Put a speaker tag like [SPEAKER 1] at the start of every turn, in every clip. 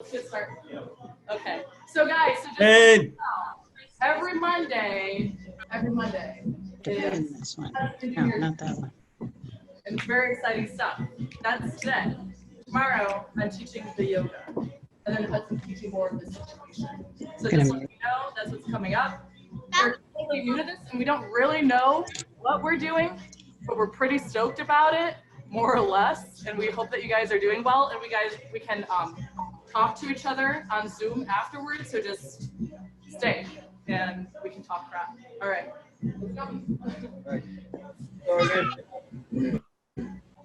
[SPEAKER 1] Let's get started. Okay. So guys, so just
[SPEAKER 2] Hey.
[SPEAKER 1] every Monday is
[SPEAKER 3] This one. No, not that one.
[SPEAKER 1] and it's very exciting stuff. That's today. Tomorrow I'm teaching the yoga. And then Hudson's teaching more of the situation. So just so you know, that's what's coming up. We're totally new to this and we don't really know what we're doing, but we're pretty stoked about it, more or less. And we hope that you guys are doing well and we can talk to each other on Zoom afterwards. So just stay and we can talk crap. All right. Let's go.
[SPEAKER 4] So again,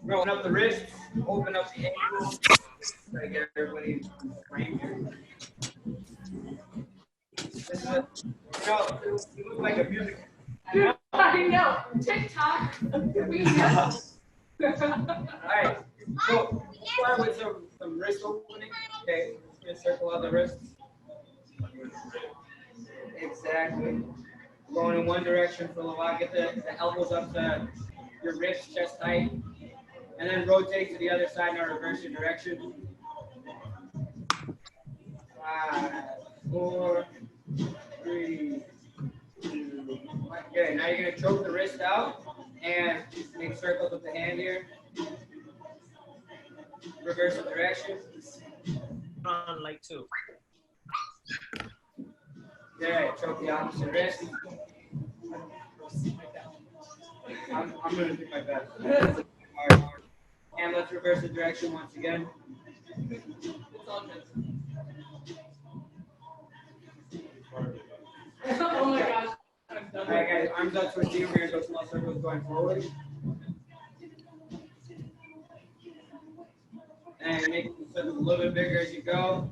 [SPEAKER 4] roll up the wrists, open up the ankles. Try to get everybody framed here. This is a, you look like a music.
[SPEAKER 1] Dude, I know. TikTok. We know.
[SPEAKER 4] All right. So start with some wrist opening. Okay. Just gonna circle out the wrists. Exactly. Going in one direction for a little while. Get the elbows up to your wrist, chest tight. And then rotate to the other side. Now reverse your direction. 5, 4, 3, 2, 1. Okay, now you're going to choke the wrist out and make circles with the hand here. Reverse the direction.
[SPEAKER 2] On like 2.
[SPEAKER 4] Okay, choke the opposite wrist. I'm going to do my best. All right. And let's reverse the direction once again.
[SPEAKER 1] It's all good. Oh my gosh.
[SPEAKER 4] All right, guys, arms up towards you. We're going to go small circles going forward. And make the circles a little bit bigger as you go.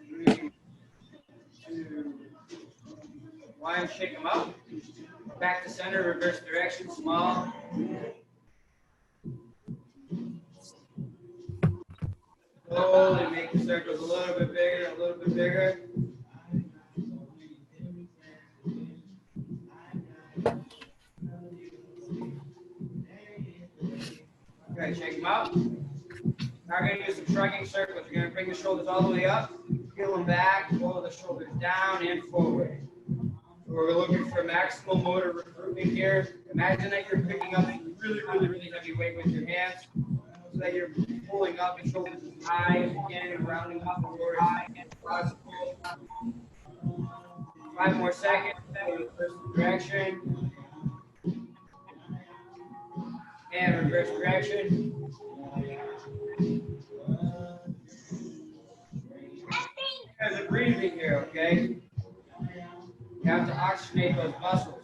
[SPEAKER 4] 3, 2, 1. Shake them up. Back to center, reverse direction, small. Slowly make the circles a little bit bigger, a little bit bigger. Okay, shake them up. Now we're going to do some shrugging circles. You're going to bring the shoulders all the way up, peel them back, roll the shoulders down and forward. So we're looking for maximal motor recruitment here. Imagine that you're picking up a really heavy weight with your hands, so that you're pulling up and shoulders as high as you can and rounding up forward as possible. 5 more seconds. Reverse direction. And reverse direction. You guys are breathing here, okay? You have to oxygenate those muscles.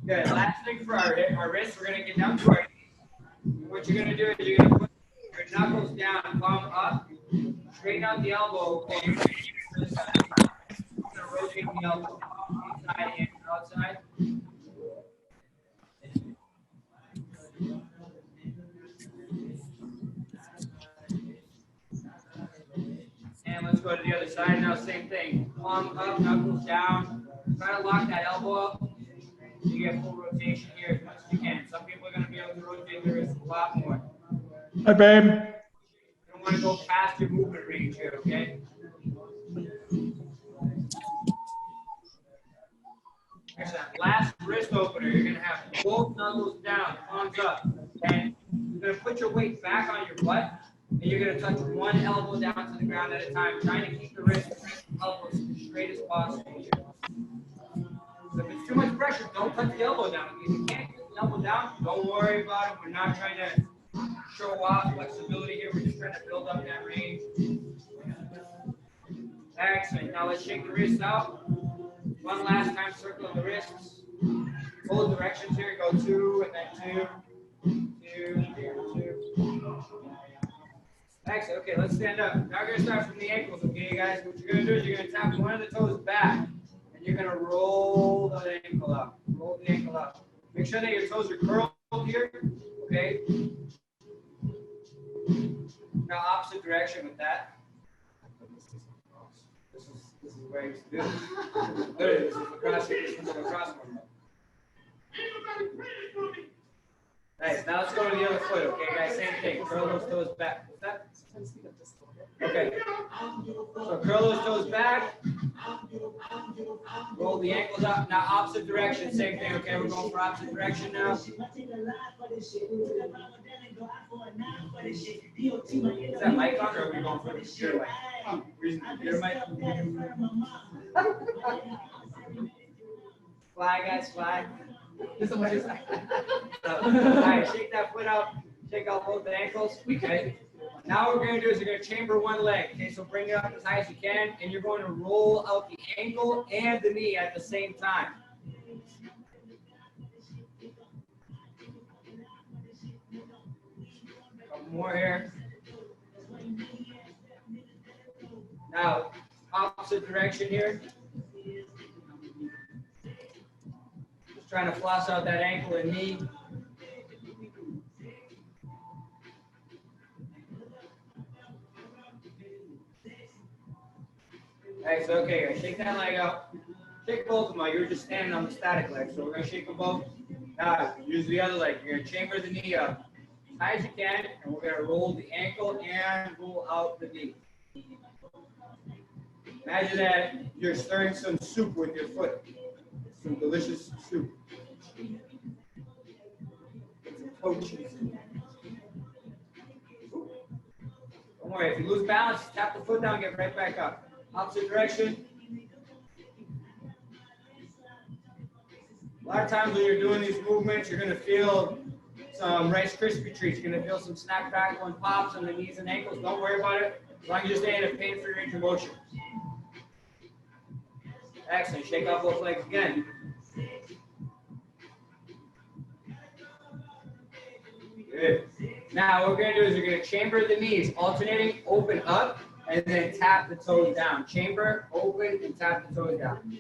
[SPEAKER 4] Good. Last thing for our wrists, we're going to get down to our knees. What you're going to do is you're going to put your knuckles down, palm up, straighten out the elbow, and you're going to rotate the elbow inside and outside. And let's go to the other side now. Same thing. Palm up, knuckles down. Try to lock that elbow up. You get full rotation here as much as you can. Some people are going to be able to rotate their wrists a lot more.
[SPEAKER 2] Hi, babe.
[SPEAKER 4] You don't want to go past your movement range here, okay? Excellent. Last wrist opener. You're going to have both knuckles down, palms up. And you're going to put your weight back on your butt. And you're going to touch one elbow down to the ground at a time, trying to keep the wrist elbows as straight as possible. So if it's too much pressure, don't touch the elbow down. If you can't get the elbow down, don't worry about it. We're not trying to show off flexibility here. We're just trying to build up that range. Excellent. Now let's shake the wrists out. One last time, circle the wrists. Both directions here. Go 2 and then 2. 2. Excellent. Okay, let's stand up. Now we're going to start from the ankles, okay, guys? What you're going to do is you're going to tap one of the toes back, and you're going to roll the ankle up. Roll the ankle up. Make sure that your toes are curled here, okay? Now opposite direction with that. This is is what I used to do. Literally, this is lacrosse. This is lacrosse. Nice. Now let's go to the other foot. Okay, guys. Same thing. Curl those toes back. What's that? Okay. So curl those toes back. Roll the ankles up. Now opposite direction. Same thing. Okay, we're going for opposite direction now. Is that mic on, or are we going for the computer mic? Reason computer mic. Fly, guys, fly. All right, shake that foot out. Shake out both the ankles. Okay. Now what we're going to do is we're going to chamber one leg. Okay, so bring it up as high as you can, and you're going to roll out the ankle and the knee at the same time. Couple more here. Now, opposite direction here. Just trying to floss out that ankle and knee. Alright, so okay, guys, shake that leg out. Shake both of them out. You were just standing on the static leg, so we're going to shake them both. Now, use the other leg. You're going to chamber the knee up as high as you can, and we're going to roll the ankle and roll out the knee. Imagine that you're stirring some soup with your foot. Some delicious soup. Don't worry, if you lose balance, tap the foot down, get right back up. Opposite direction. A lot of times when you're doing these movements, you're going to feel some Rice Krispie treats. You're going to feel some snap, crackle, and pops on the knees and ankles. Don't worry about it. As long as you stay in a pain-free range of motion. Excellent. Shake off both legs again. Good. Now what we're going to do is we're going to chamber the knees, alternating, open up, and then tap the toes down. Chamber, open, and tap the toes down.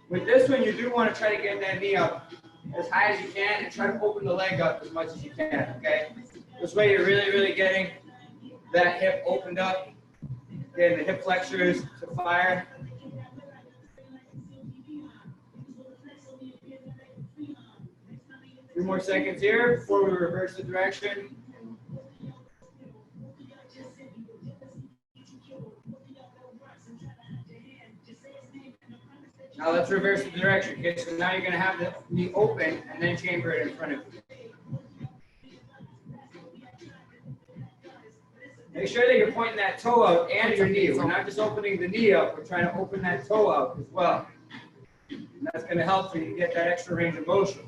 [SPEAKER 4] With this one, you do want to try to get that knee up as high as you can and try to open the leg up as much as you can, okay? This way you're really, really getting that hip opened up, getting the hip flexors to fire. A few more seconds here before we reverse the direction. Now let's reverse the direction. Okay, so now you're going to have the knee open and then chamber it in front of you. Make sure that you're pointing that toe out and your knee. We're not just opening the knee up, we're trying to open that toe out as well. And that's going to help you to get that extra range of motion.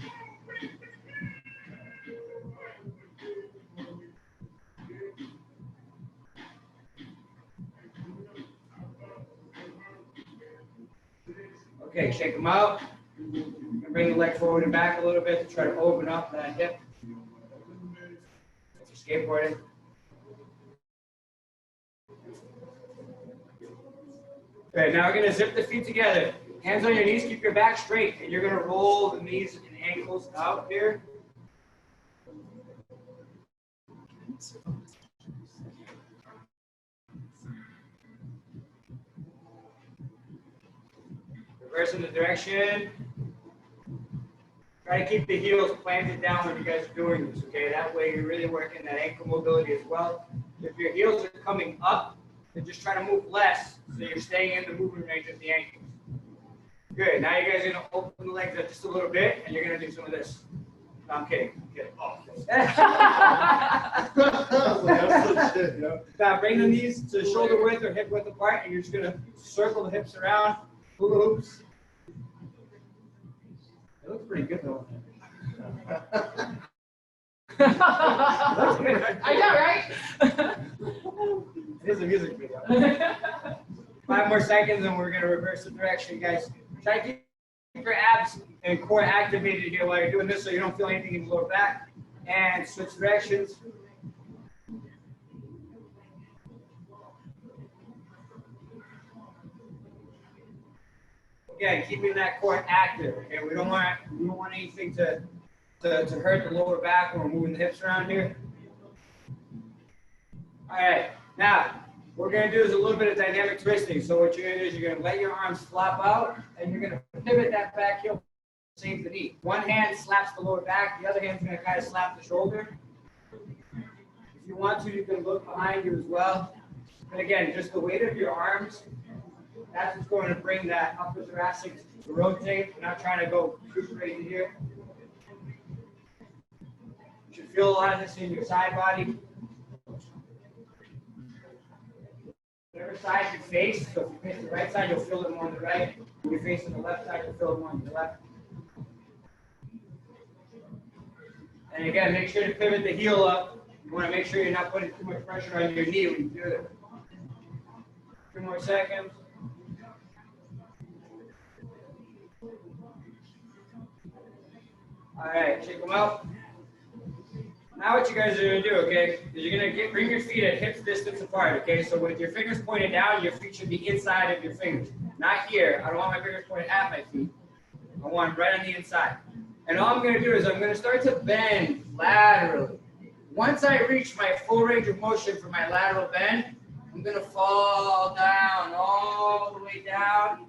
[SPEAKER 4] Okay, shake them out. And bring the leg forward and back a little bit to try to open up that hip. If you're skateboarding. Okay, now we're going to zip the feet together. Hands on your knees, keep your back straight. And you're going to roll the knees and ankles out here. Reversing the direction. Try to keep the heels planted down when you guys are doing this, okay? That way you're really working that ankle mobility as well. If your heels are coming up, then just try to move less so you're staying in the movement range of the ankles. Good. Now you guys are going to open the legs up just a little bit, and you're going to do some of this. No, I'm kidding. I'm kidding. Oh. Now bring the knees to shoulder width or hip width apart, and you're just going to circle the hips around. Hula hoops. It looks pretty good though.
[SPEAKER 1] I know, right?
[SPEAKER 4] It is a music video. 5 more seconds and we're going to reverse the direction, guys. Try to keep your abs and core activated here while you're doing this so you don't feel anything in the lower back. And switch directions. Again, keeping that core active. Okay, we don't want anything to hurt the lower back when we're moving the hips around here. All right, now What we're going to do is a little bit of dynamic twisting. So what you're going to do is you're going to let your arms flop out, and you're going to pivot that back heel, save the knee. One hand slaps the lower back, the other hand's going to kind of slap the shoulder. If you want to, you can look behind you as well. And again, just the weight of your arms, that's what's going to bring that upper thoracic to rotate. We're not trying to go too crazy here. You should feel a lot of this in your side body. Whatever side you face, so if you face the right side, you'll feel it more on the right. If you're facing the left side, you'll feel it more on the left. And again, make sure to pivot the heel up. You want to make sure you're not putting too much pressure on your knee when you do it. 2 more seconds. All right, shake them out. Now what you guys are going to do, okay, is you're going to bring your feet at hips distance apart, okay? So with your fingers pointed down, your feet should be inside of your fingers. Not here. I don't want my fingers pointed at my feet. I want them right on the inside. And all I'm going to do is I'm going to start to bend laterally. Once I reach my full range of motion for my lateral bend, I'm going to fall down, all the way down.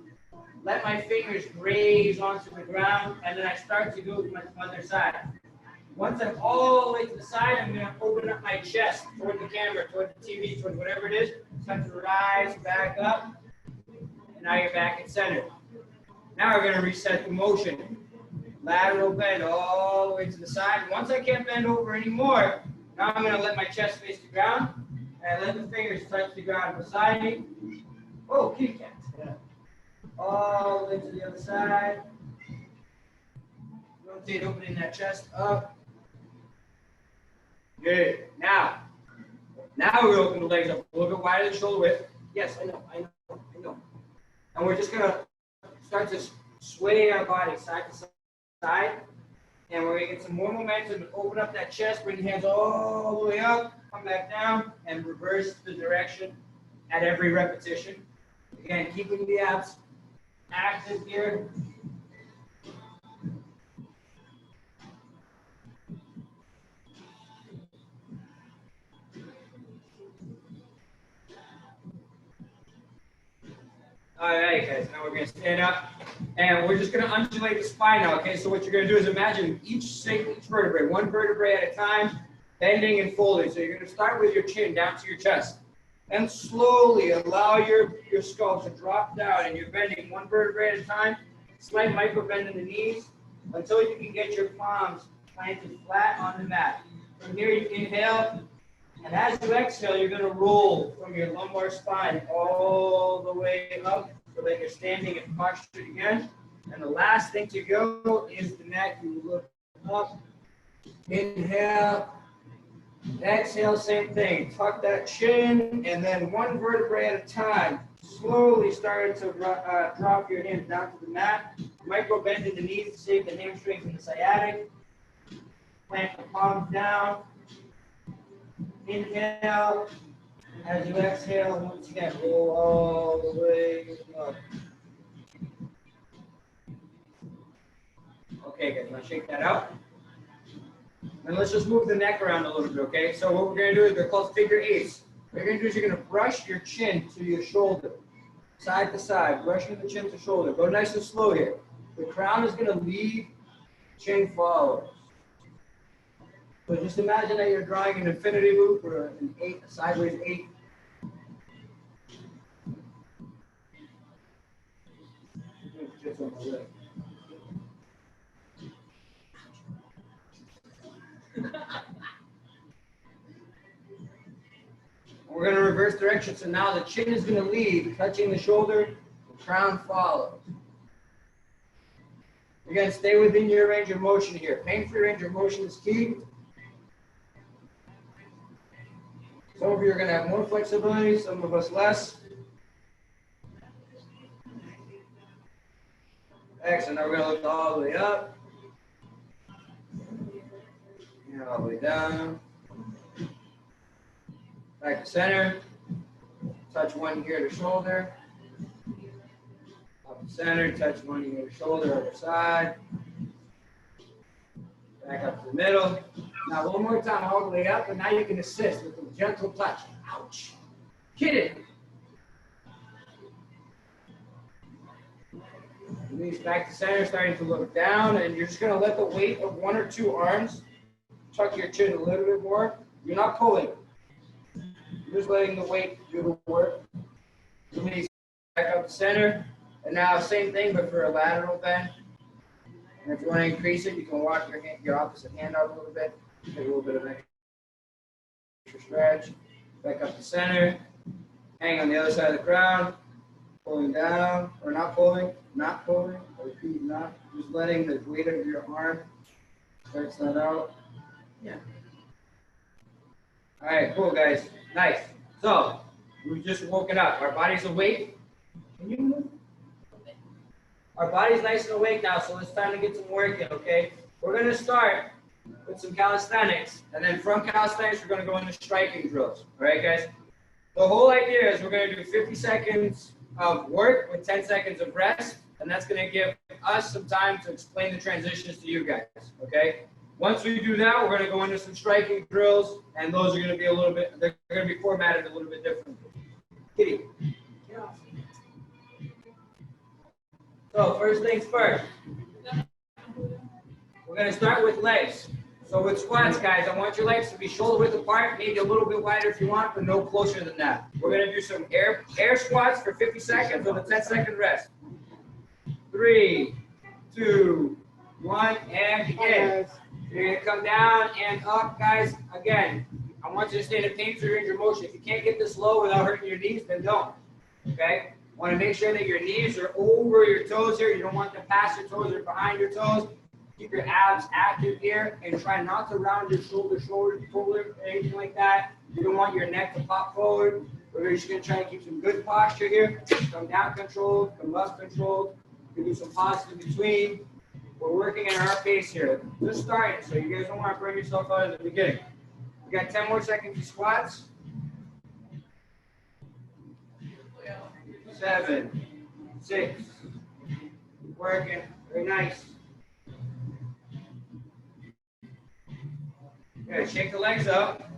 [SPEAKER 4] Let my fingers graze onto the ground, and then I start to go to my other side. Once I'm all the way to the side, I'm going to open up my chest toward the camera, toward the TV, toward whatever it is. Start to rise back up, and now you're back at center. Now we're going to reset the motion. Lateral bend all the way to the side. Once I can't bend over anymore, now I'm going to let my chest face the ground, and let the fingers touch the ground beside me. Oh, kitty cat. Yeah. All the way to the other side. Rotate, opening that chest up. Good. Now we open the legs up a little bit wider than shoulder width. Yes, I know. And we're just going to start to sway our body side to side. And we're going to get some more momentum to open up that chest, bring the hands all the way up, come back down, and reverse the direction at every repetition. Again, keeping the abs active here. All right, guys, now we're going to stand up, and we're just going to undulate the spine now, okay? So what you're going to do is imagine each vertebrae, one vertebrae at a time, bending and folding. So you're going to start with your chin down to your chest, and slowly allow your skull to drop down, and you're bending one vertebrae at a time, slight micro bend in the knees, until you can get your palms planted flat on the mat. From here, you inhale. And as you exhale, you're going to roll from your lumbar spine all the way up so that you're standing and postured again. And the last thing to go is the neck. You look up, inhale, exhale, same thing. Tuck that chin, and then one vertebrae at a time. Slowly start to drop your hands down to the mat. Micro bend in the knees to save the hamstrings and the sciatic. Plant the palms down. Inhale, as you exhale, once again, roll all the way up. Okay, guys, now shake that out. And let's just move the neck around a little bit, okay? So what we're going to do is they're called figure eights. What you're going to do is you're going to brush your chin to your shoulder, side to side, brushing the chin to shoulder. Go nice and slow here. The crown is going to lead, chin follows. So just imagine that you're drawing an infinity loop or an 8, a sideways 8. We're going to reverse direction. So now the chin is going to lead, touching the shoulder, the crown follows. You're going to stay within your range of motion here. Pain-free range of motion is key. Some of you are going to have more flexibility, some of us less. Excellent. Now we're going to look all the way up. And all the way down. Back to center. Touch one here to shoulder. Up to center. Touch one here to shoulder, other side. Back up to the middle. Now one more time all the way up, and now you can assist with a gentle touch. Ouch. Hit it. Release back to center, starting to look down, and you're just going to let the weight of one or two arms tuck your chin a little bit more. You're not pulling. You're just letting the weight do the work. Release back up to center. And now same thing, but for a lateral bend. And if you want to increase it, you can walk your opposite hand out a little bit. Get a little bit of extra stretch. Back up to center. Hang on the other side of the ground. Pulling down, or not pulling, I repeat, not. Just letting the weight of your arm stretch that out. Yeah. All right, cool, guys. Nice. So, we've just woken up. Our body's awake. Can you move? Our body's nice and awake now, so it's time to get some work in, okay? We're going to start with some calisthenics, and then from calisthenics, we're going to go into striking drills. All right, guys? The whole idea is we're going to do 50 seconds of work with 10 seconds of rest, and that's going to give us some time to explain the transitions to you guys, okay? Once we do that, we're going to go into some striking drills, and those are going to be they're going to be formatted a little bit differently. Kitty. Yeah. So first things first, we're going to start with legs. So with squats, guys, I want your legs to be shoulder width apart, maybe a little bit wider if you want, but no closer than that. We're going to do some air squats for 50 seconds with a 10-second rest. 3, 2, 1, and begin. You're going to come down and up, guys. Again, I want you to stay in a pain-free range of motion. If you can't get this low without hurting your knees, then don't. Okay? Want to make sure that your knees are over your toes here. You don't want them past your toes or behind your toes. Keep your abs active here and try not to round your shoulder, anything like that. You don't want your neck to pop forward. We're just going to try to keep some good posture here. Come down controlled, come up controlled. You can do some pauses in between. We're working at our pace here. Just starting, so you guys don't want to burn yourself out at the beginning. We got 10 more seconds of squats. 7, 6. Working. Very nice. Good. Shake the legs up.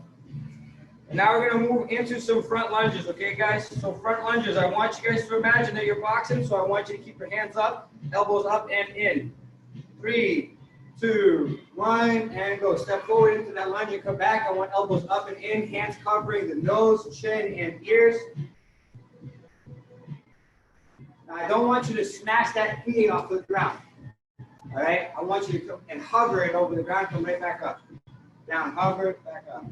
[SPEAKER 4] And now we're going to move into some front lunges, okay, guys? So front lunges, I want you guys to imagine that you're boxing, so I want you to keep your hands up, elbows up and in. 3, 2, 1, and go. Step forward into that lunge and come back. I want elbows up and in, hands covering the nose, chin, and ears. Now, I don't want you to smash that knee off the ground. All right? I want you to come and hover it over the ground, come right back up. Down, hover, back up.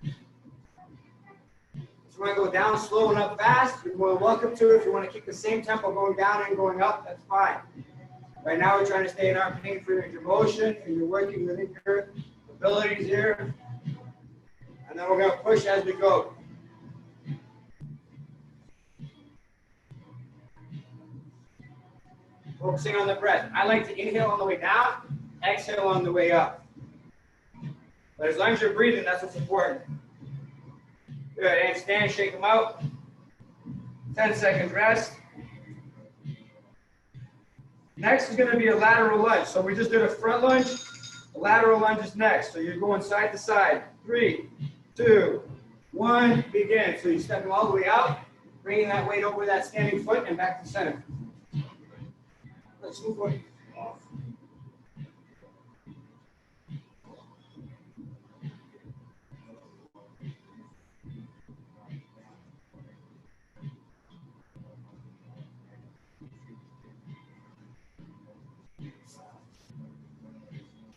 [SPEAKER 4] If you want to go down slow and up fast, you're more welcome to it. If you want to keep the same tempo going down and going up, that's fine. Right now, we're trying to stay in our pain-free range of motion, and you're working within your abilities here. And then we're going to push as we go. Focusing on the breath. I like to inhale on the way down, exhale on the way up. But as long as you're breathing, that's what's important. Good, and stand, shake them out. 10 seconds rest. Next is going to be a lateral lunge. So we just did a front lunge. A lateral lunge is next. So you're going side to side. 3, 2, 1, begin. So you're stepping all the way out, bringing that weight over that standing foot and back to center. Let's move on.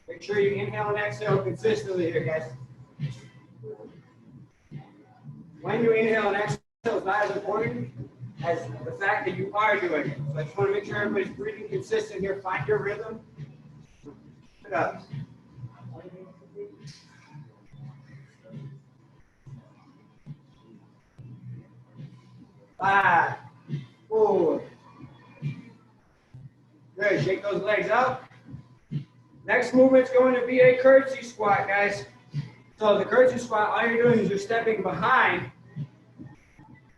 [SPEAKER 4] Make sure you inhale and exhale consistently here, guys. When you inhale and exhale is not as important as the fact that you are doing it. So I just want to make sure everybody's breathing consistent here. Find your rhythm. Keep it up. 5, 4. Good. Shake those legs out. Next movement's going to be a curtsy squat, guys. So the curtsy squat, all you're doing is you're stepping behind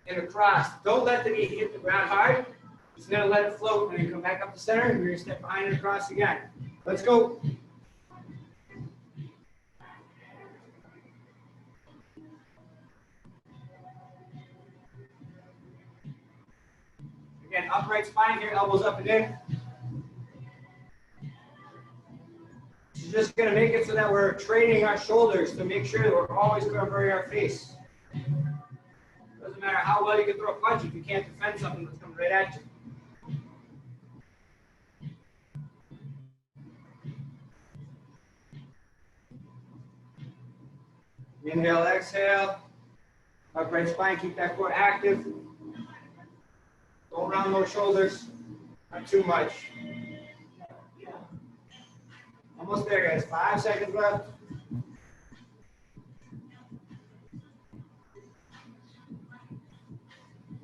[SPEAKER 4] and across. Don't let the knee hit the ground hard. Just gonna let it float and you come back up to center and you're gonna step behind and across again. Let's go. Again, upright spine here, elbows up and in. This is just going to make it so that we're training our shoulders to make sure that we're always covering our face. Doesn't matter how well you can throw a punch if you can't defend something that's coming right at you. Inhale, exhale. Upright spine, keep that core active. Don't round those shoulders. Not too much. Almost there, guys. 5 seconds left.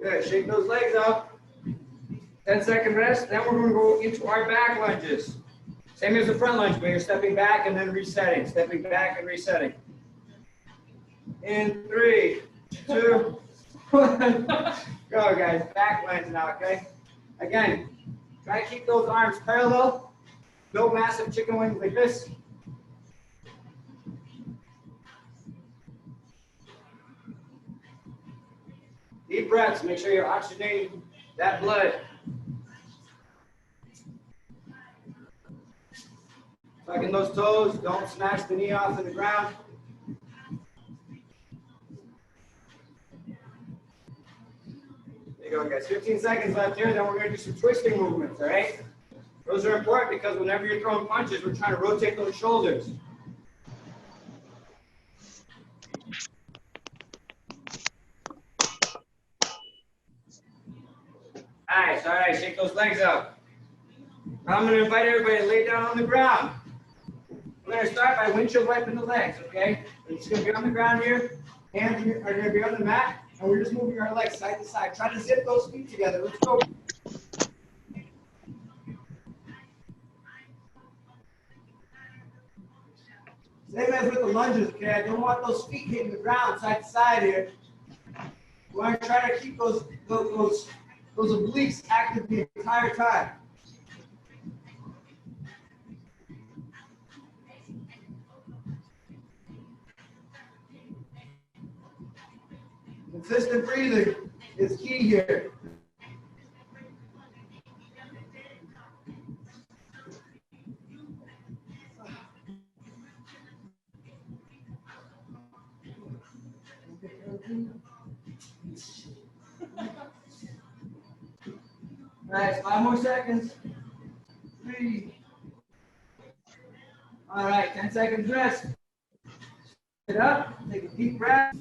[SPEAKER 4] Good. Shake those legs out. 10-second rest. Then we're going to go into our back lunges. Same as the front lunge, but you're stepping back and then resetting. Stepping back and resetting. In 3, 2, 1. Go, guys. Back lunge now, okay? Again, try to keep those arms parallel. No massive chicken wings like this. Deep breaths. Make sure you're oxygenating that blood. Tucking those toes. Don't smash the knee off of the ground. There you go, guys. 15 seconds left here. Then we're going to do some twisting movements, all right? Those are important because whenever you're throwing punches, we're trying to rotate those shoulders. Nice, all right, shake those legs out. Now I'm going to invite everybody to lay down on the ground. We're going to start by windshield wiping the legs, okay? It's going to be on the ground here. Hands are going to be on the mat, and we're just moving our legs side to side. Try to zip those feet together. Let's go. Same as with the lunges, okay? I don't want those feet hitting the ground side to side here. We want to try to keep those obliques active the entire time. Consistent breathing is key here. Nice, 5 more seconds. 3. All right, 10 seconds rest. Sit up, take a deep breath.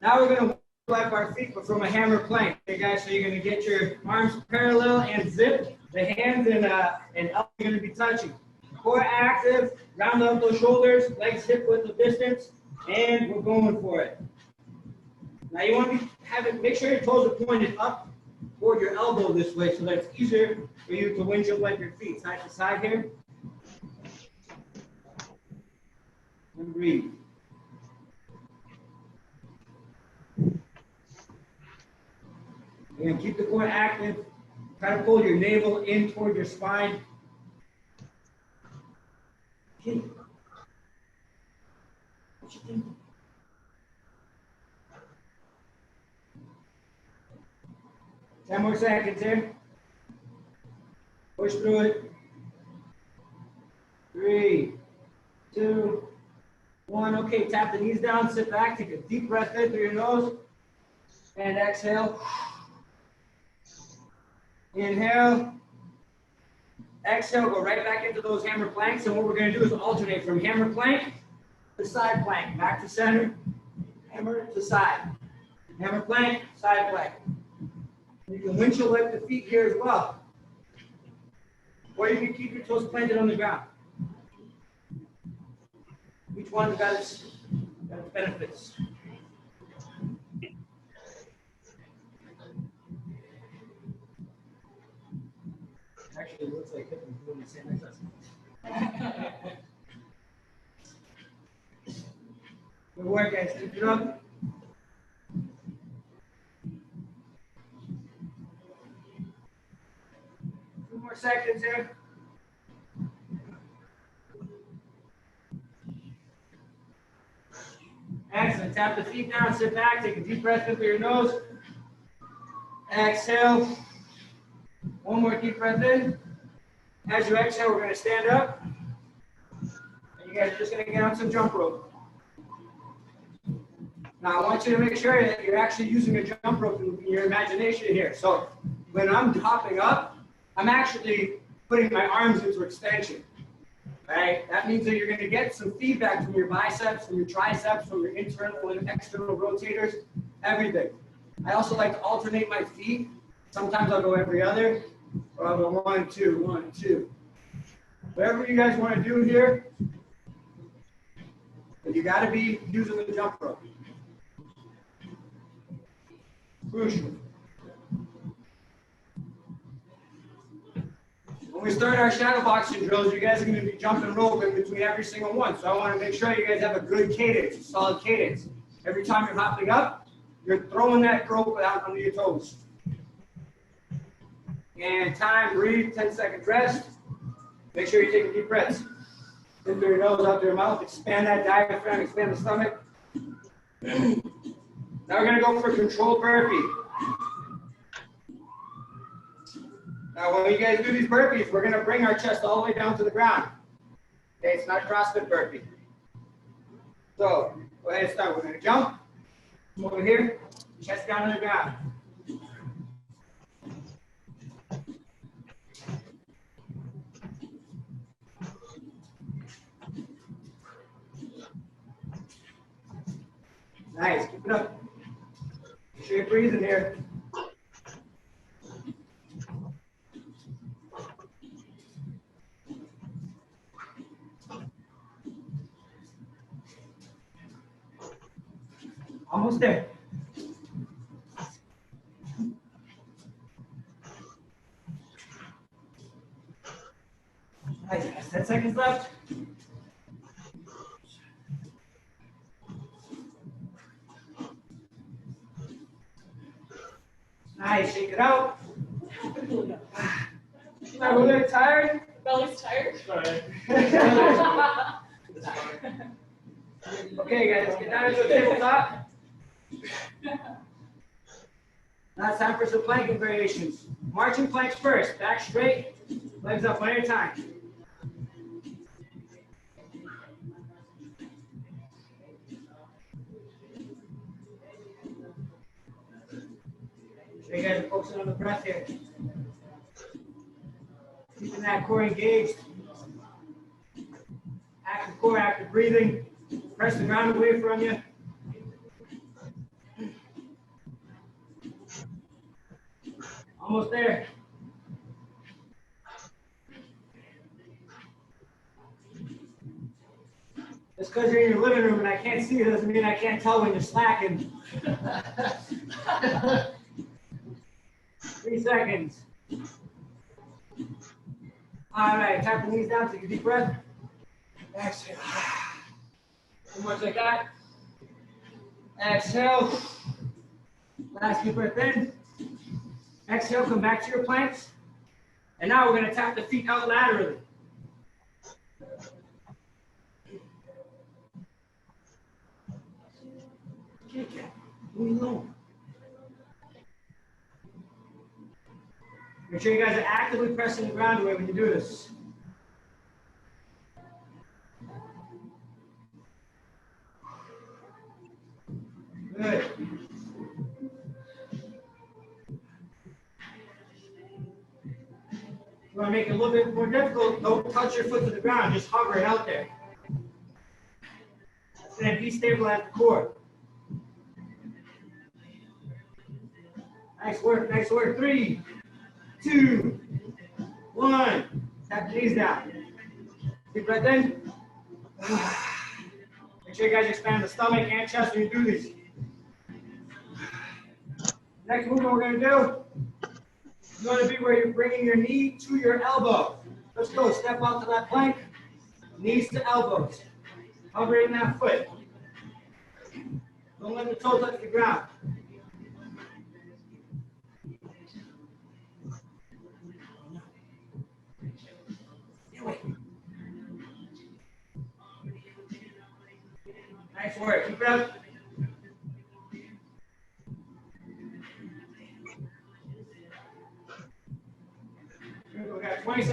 [SPEAKER 4] Now we're going to wipe our feet, but from a hammer plank. Okay, guys, so you're going to get your arms parallel and zipped. The hands and elbows are going to be touching. Core active, round out those shoulders, legs hip width of distance, and we're going for it. Now you want to make sure your toes are pointed up toward your elbow this way so that it's easier for you to windshield wipe your feet side to side here. And breathe. Again, keep the core active. Try to pull your navel in toward your spine. Okay. What you thinking? Ten more seconds here. Push through it. 3, 2, 1. Okay, tap the knees down, sit back, take a deep breath in through your nose, and exhale. Inhale. Exhale, go right back into those hammer planks, and what we're going to do is alternate from hammer plank to side plank, back to center, hammer to side. Hammer plank, side plank. You can windshield wipe the feet here as well. Or you can keep your toes planted on the ground. Each one's got its benefits. Actually, it looks like Hitler's doing the same exercise. Good work, guys. Keep it up. More seconds here. Excellent. Tap the feet down, sit back, take a deep breath in through your nose. Exhale. One more deep breath in. As you exhale, we're going to stand up. And you guys are just going to get on some jump rope. Now, I want you to make sure that you're actually using a jump rope in your imagination here. So when I'm hopping up, I'm actually putting my arms into extension. Right? That means that you're going to get some feedback from your biceps, from your triceps, from your internal and external rotators, everything. I also like to alternate my feet. Sometimes I'll go every other, or I'll go 1, 2, 1, 2. Whatever you guys want to do here, but you got to be using the jump rope. Crucial. When we start our shadow boxing drills, you guys are going to be jumping rope in between every single one. So I want to make sure you guys have a good cadence, a solid cadence. Every time you're hopping up, you're throwing that rope out under your toes. And time, breathe, 10 seconds rest. Make sure you're taking deep breaths. In through your nose, out through your mouth. Expand that diaphragm, expand the stomach. Now we're going to go for a controlled burpee. Now when you guys do these burpees, we're going to bring our chest all the way down to the ground. Okay, it's not a CrossFit burpee. So go ahead and start. We're going to jump. Come over here, chest down to the ground. Nice, keep it up. Make sure you're breathing here. Almost there. Nice, 10 seconds left. Nice, shake it out. Are we a little tired?
[SPEAKER 1] Belly's tired.
[SPEAKER 4] Okay, guys, get down into the tabletop. Now it's time for some planking variations. Marching planks first. Back straight, legs up one at a time. So you guys are focusing on the breath here. Keeping that core engaged. Active core, active breathing. Press the ground away from you. Almost there. Just because you're in your living room and I can't see you doesn't mean I can't tell when you're slacking. 3 seconds. All right, tap the knees down, take a deep breath. Exhale. Too much like that. Exhale. Last deep breath in. Exhale, come back to your planks. And now we're going to tap the feet out laterally. Okay, Cat. Leave me alone. Make sure you guys are actively pressing the ground away when you do this. Good. You want to make it a little bit more difficult, don't touch your foot to the ground, just hover it out there. And be stable at the core. Nice work, nice work. 3, 2, 1. Tap the knees down. Deep breath in. Make sure you guys expand the stomach and chest when you do these. Next movement we're going to do is going to be where you're bringing your knee to your elbow. Let's go. Step out to that plank. Knees to elbows. Hovering that foot. Don't let the toe touch the ground. Nice work. Keep it up.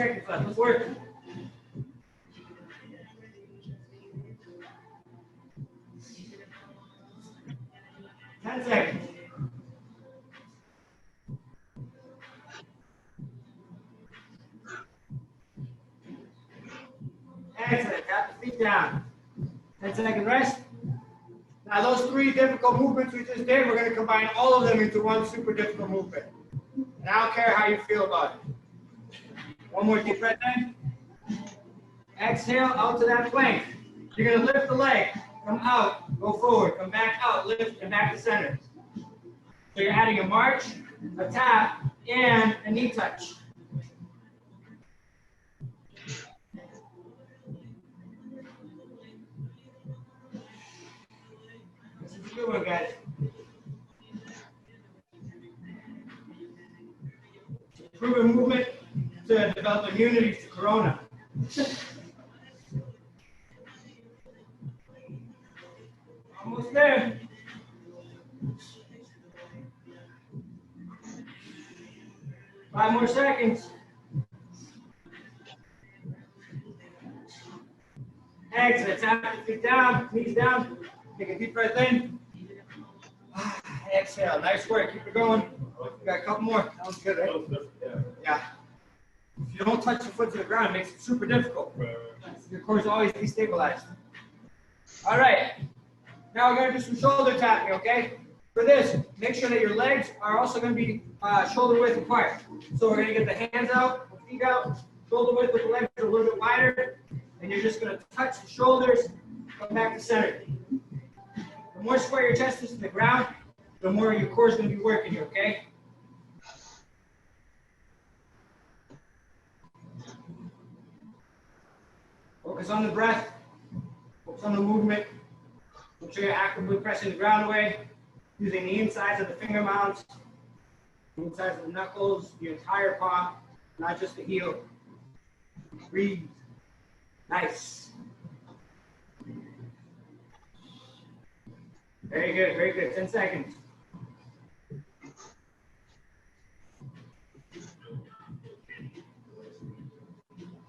[SPEAKER 4] seconds left. Let's work. Ten seconds. Excellent. Tap the feet down. 10-second rest. Now those 3 difficult movements we just did, we're going to combine all of them into one super difficult movement. And I don't care how you feel about it. One more deep breath in. Exhale out to that plank. You're going to lift the leg. Come out, go forward, come back out, lift, and back to center. So you're adding a march, a tap, and a knee touch. This is a good one, guys. Proven movement to develop immunity to corona. Almost there. Five more seconds. Excellent. Tap the feet down, knees down. Take a deep breath in. Exhale. Nice work. Keep it going. We got a couple more. Sounds good, right? Yeah. If you don't touch your foot to the ground, it makes it super difficult. Your core is always destabilized. All right. Now we're going to do some shoulder tapping, okay? For this, make sure that your legs are also going to be shoulder width apart. So we're going to get the hands out, the feet out, shoulder width with the legs a little bit wider, and you're just going to touch the shoulders, come back to center. The more square your chest is to the ground, the more your core is going to be working here, okay? Focus on the breath, focus on the movement. Make sure you're actively pressing the ground away, using the insides of the finger mounts, the insides of the knuckles, the entire palm, not just the heel. Breathe. Nice. Very good, very good. 10 seconds.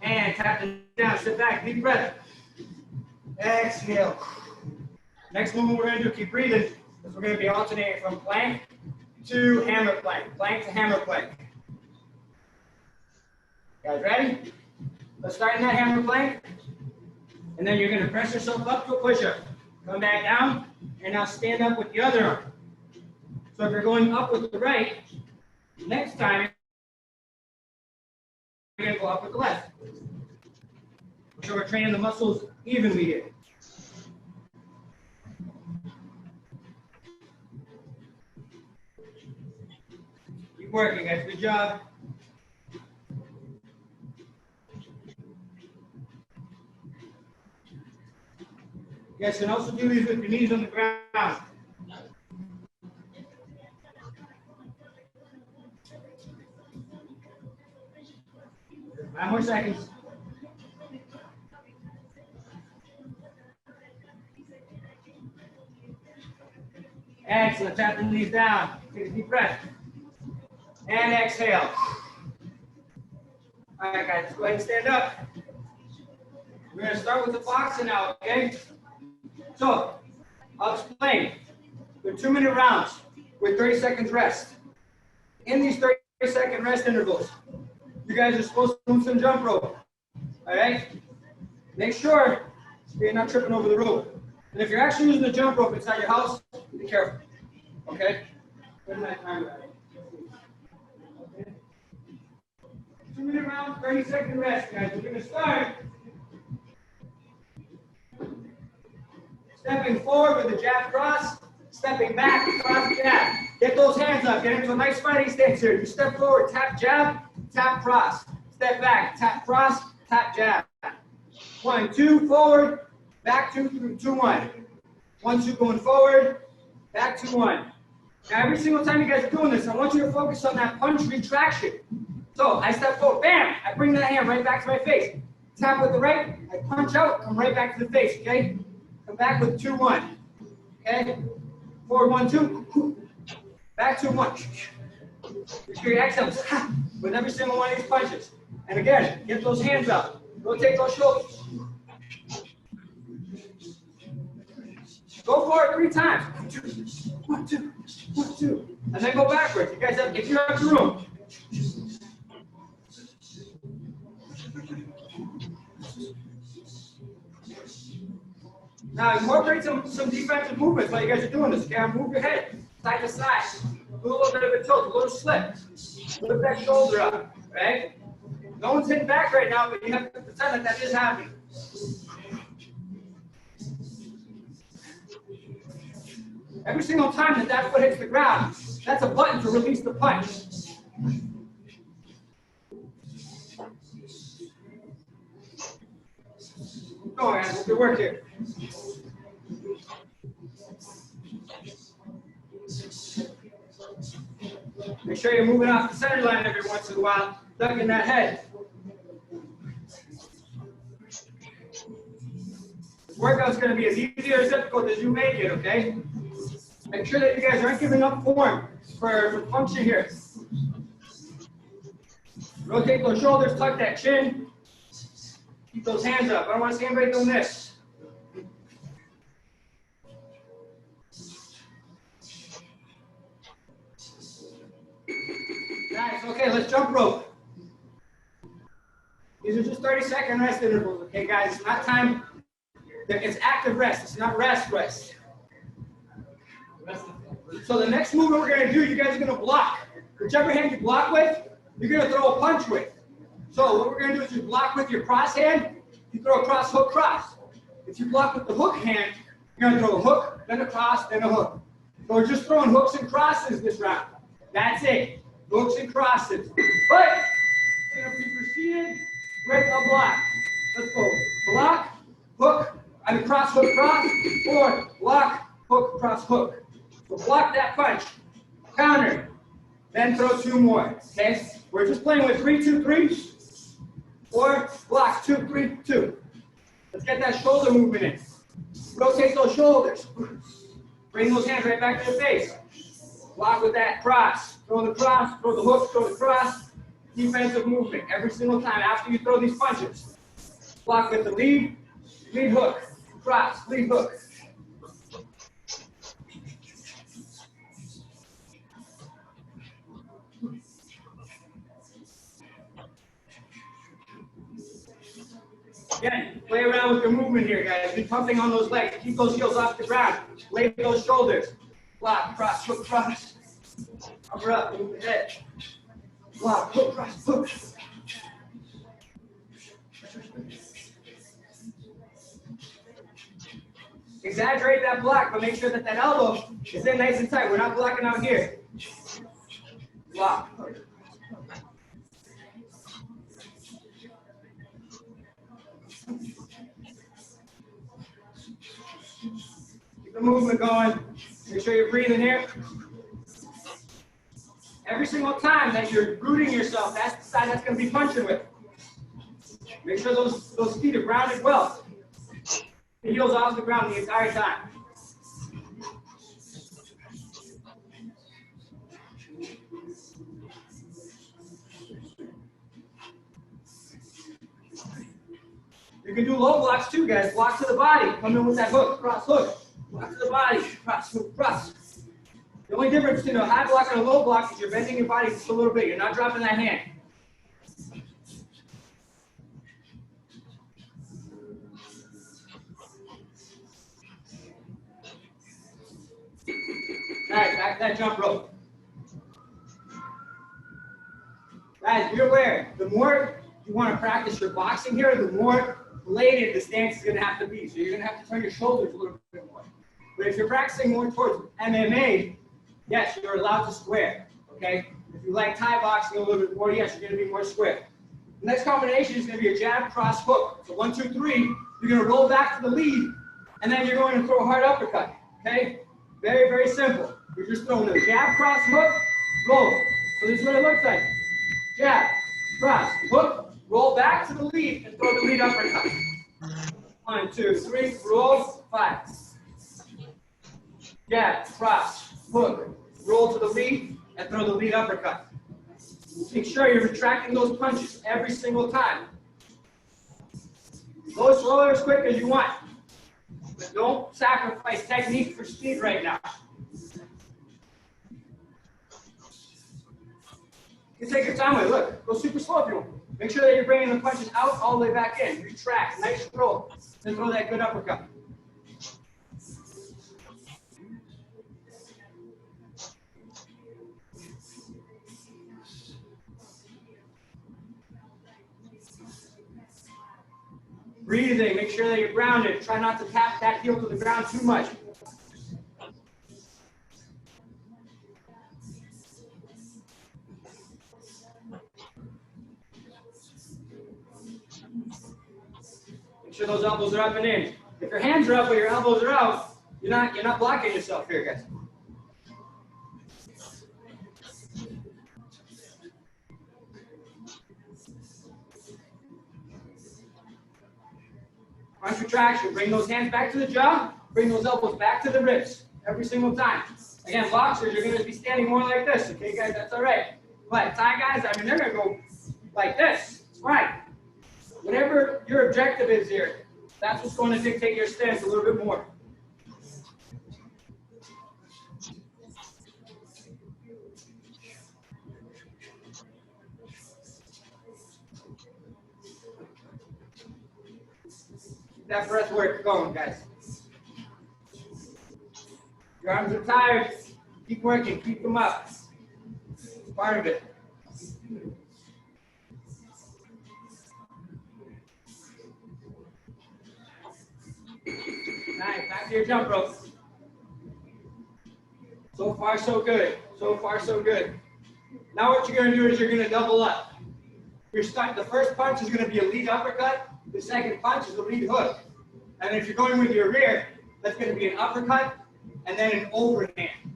[SPEAKER 4] And tap it down, sit back, deep breath. Exhale. Next movement we're going to do, keep breathing, is we're going to be alternating from plank to hammer plank, plank to hammer plank. Guys ready? Let's start in that hammer plank. And then you're going to press yourself up to a push-up. Come back down, and now stand up with the other arm. So if you're going up with the right, next time, you're going to go up with the left. So we're training the muscles evenly here. Keep working, guys. Good job. You guys can also do these with your knees on the ground. 5 more seconds. Excellent. Tap the knees down. Take a deep breath. And exhale. All right, guys, go ahead and stand up. We're going to start with the boxing now, okay? So, I'll explain. They're 2-minute rounds with 30 seconds rest. In these 30-second rest intervals, you guys are supposed to move some jump rope. All right? Make sure you're not tripping over the rope. And if you're actually using the jump rope inside your house, be careful. Okay? Where's my timer at? 2-minute round, 30-second rest, guys. We're going to start stepping forward with the jab cross, stepping back, cross jab. Get those hands up. Get into a nice fighting stance here. You step forward, tap jab, tap cross. Step back, tap cross, tap jab. 1, 2, forward, back 2, 2, 1. 1, 2, going forward, back 2, 1. Now every single time you guys are doing this, I want you to focus on that punch retraction. So I step forward, bam, I bring that hand right back to my face. Tap with the right, I punch out, come right back to the face, okay? Come back with 2, 1. Okay? Forward 1, 2. Back 2, 1. Make sure you exhale with every single one of these punches. And again, get those hands up. Rotate those shoulders. Go for it 3 times. 1, 2, 1, 2. And then go backwards. You guys have, if you have the room. Now incorporate some defensive movements while you guys are doing this. Okay, move your head side to side. Do a little bit of a tilt, a little slip. Lift that shoulder up, right? No one's hitting back right now, but you have to pretend that is happening. Every single time that foot hits the ground, that's a button to release the punch. Keep going, guys. Good work here. Make sure you're moving off the center line every once in a while, ducking that head. This workout's going to be as easy or as difficult as you make it, okay? Make sure that you guys aren't giving up form for function here. Rotate those shoulders, tuck that chin. Keep those hands up. I don't want to see anybody doing this. Nice. Okay, let's jump rope. These are just 30-second rest intervals, okay, guys? It's not time. It's active rest. It's not rest. So the next movement we're going to do, you guys are going to block. Whichever hand you block with, you're going to throw a punch with. So what we're going to do is you block with your cross hand, you throw a cross, hook, cross. If you block with the hook hand, you're going to throw a hook, then a cross, then a hook. So we're just throwing hooks and crosses this round. That's it. Hooks and crosses. But it's going to be preceded with a block. Let's go. Block, hook, and cross, hook, cross, or block, hook, cross, hook. So block that punch, counter, then throw 2 more. Okay? We're just playing with 3, 2, 3, or block 2, 3, 2. Let's get that shoulder movement in. Rotate those shoulders. Bring those hands right back to the face. Block with that cross. Throw the cross, throw the hook, throw the cross. Defensive movement every single time after you throw these punches. Block with the lead hook, cross, lead hook. Again, play around with your movement here, guys. Be pumping on those legs. Keep those heels off the ground. Lay those shoulders. Block, cross, hook, cross. Upper up, move the head. Block, hook, cross, hook. Exaggerate that block, but make sure that elbow is in nice and tight. We're not blocking out here. Block. Keep the movement going. Make sure you're breathing here. Every single time that you're rooting yourself, that's the side that's going to be punching with. Make sure those feet are grounded well. The heels off the ground the entire time. You can do low blocks too, guys. Block to the body. Come in with that hook, cross, hook. Block to the body, cross, hook, cross. The only difference between a high block and a low block is you're bending your body just a little bit. You're not dropping that hand. All right, back to that jump rope. Guys, be aware, the more you want to practice your boxing here, the more bladed the stance is going to have to be. So you're going to have to turn your shoulders a little bit more. But if you're practicing more towards MMA, yes, you're allowed to square, okay? If you like Thai boxing a little bit more, yes, you're going to be more square. The next combination is going to be a jab, cross, hook. So 1, 2, 3, you're going to roll back to the lead, and then you're going to throw a hard uppercut, okay? Very, very simple. You're just throwing a jab, cross, hook, roll. So this is what it looks like. Jab, cross, hook, roll back to the lead, and throw the lead uppercut. 1, 2, 3, roll, 5. Jab, cross, hook, roll to the lead, and throw the lead uppercut. Make sure you're retracting those punches every single time. Go as slow or as quick as you want. But don't sacrifice technique for speed right now. You take your time with it. Look, go super slow if you want. Make sure that you're bringing the punches out all the way back in. Retract, nice roll. Then throw that good uppercut. Breathing, make sure that you're grounded. Try not to tap that heel to the ground too much. Make sure those elbows are up and in. If your hands are up but your elbows are out, you're not blocking yourself here, guys. Punch retraction. Bring those hands back to the jaw. Bring those elbows back to the ribs every single time. Again, boxers, you're going to be standing more like this. Okay, guys, that's all right. But Thai guys, I mean, they're going to go like this. Right. Whatever your objective is here, that's what's going to dictate your stance a little bit more. Keep that breath work going, guys. Your arms are tired. Keep working. Keep them up. It's part of it. Nice. Back to your jump rope. So far, so good. So far, so good. Now what you're going to do is you're going to double up. The first punch is going to be a lead uppercut. The second punch is a lead hook. And if you're going with your rear, that's going to be an uppercut and then an overhand.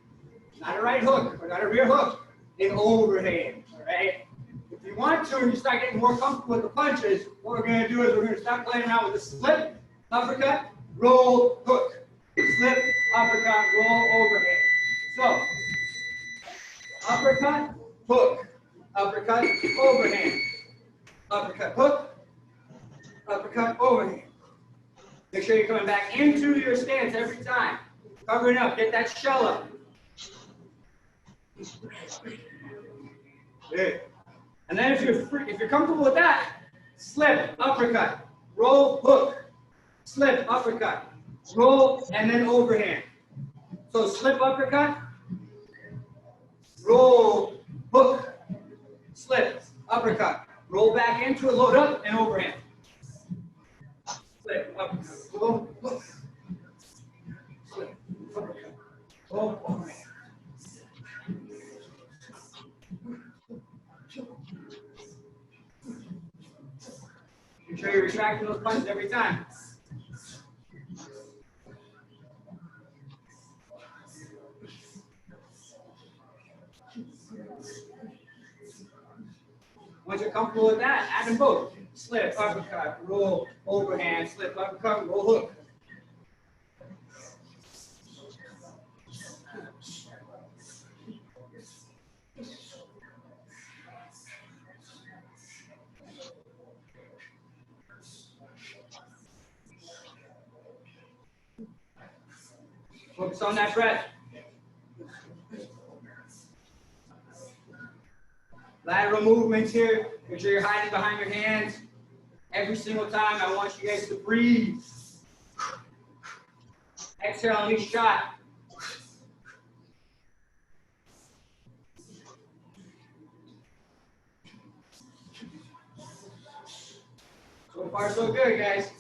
[SPEAKER 4] Not a right hook or not a rear hook, an overhand. All right? If you want to and you start getting more comfortable with the punches, what we're going to do is we're going to start playing around with a slip, uppercut, roll, hook. Slip, uppercut, roll, overhand. So, uppercut, hook, uppercut, overhand, uppercut, hook, uppercut, overhand. Make sure you're coming back into your stance every time. Covering up, get that shell up. Good. And then if you're comfortable with that, slip, uppercut, roll, hook, slip, uppercut, roll, and then overhand. So slip, uppercut, roll, hook, slip, uppercut, roll back into it, load up, and overhand. Slip, uppercut, roll, hook, slip, uppercut, roll, overhand. Make sure you're retracting those punches every time. Once you're comfortable with that, add them both. Slip, uppercut, roll, overhand, slip, uppercut, roll, hook. Focus on that breath. Lateral movements here. Make sure you're hiding behind your hands. Every single time, I want you guys to breathe. Exhale on each shot. So far, so good, guys.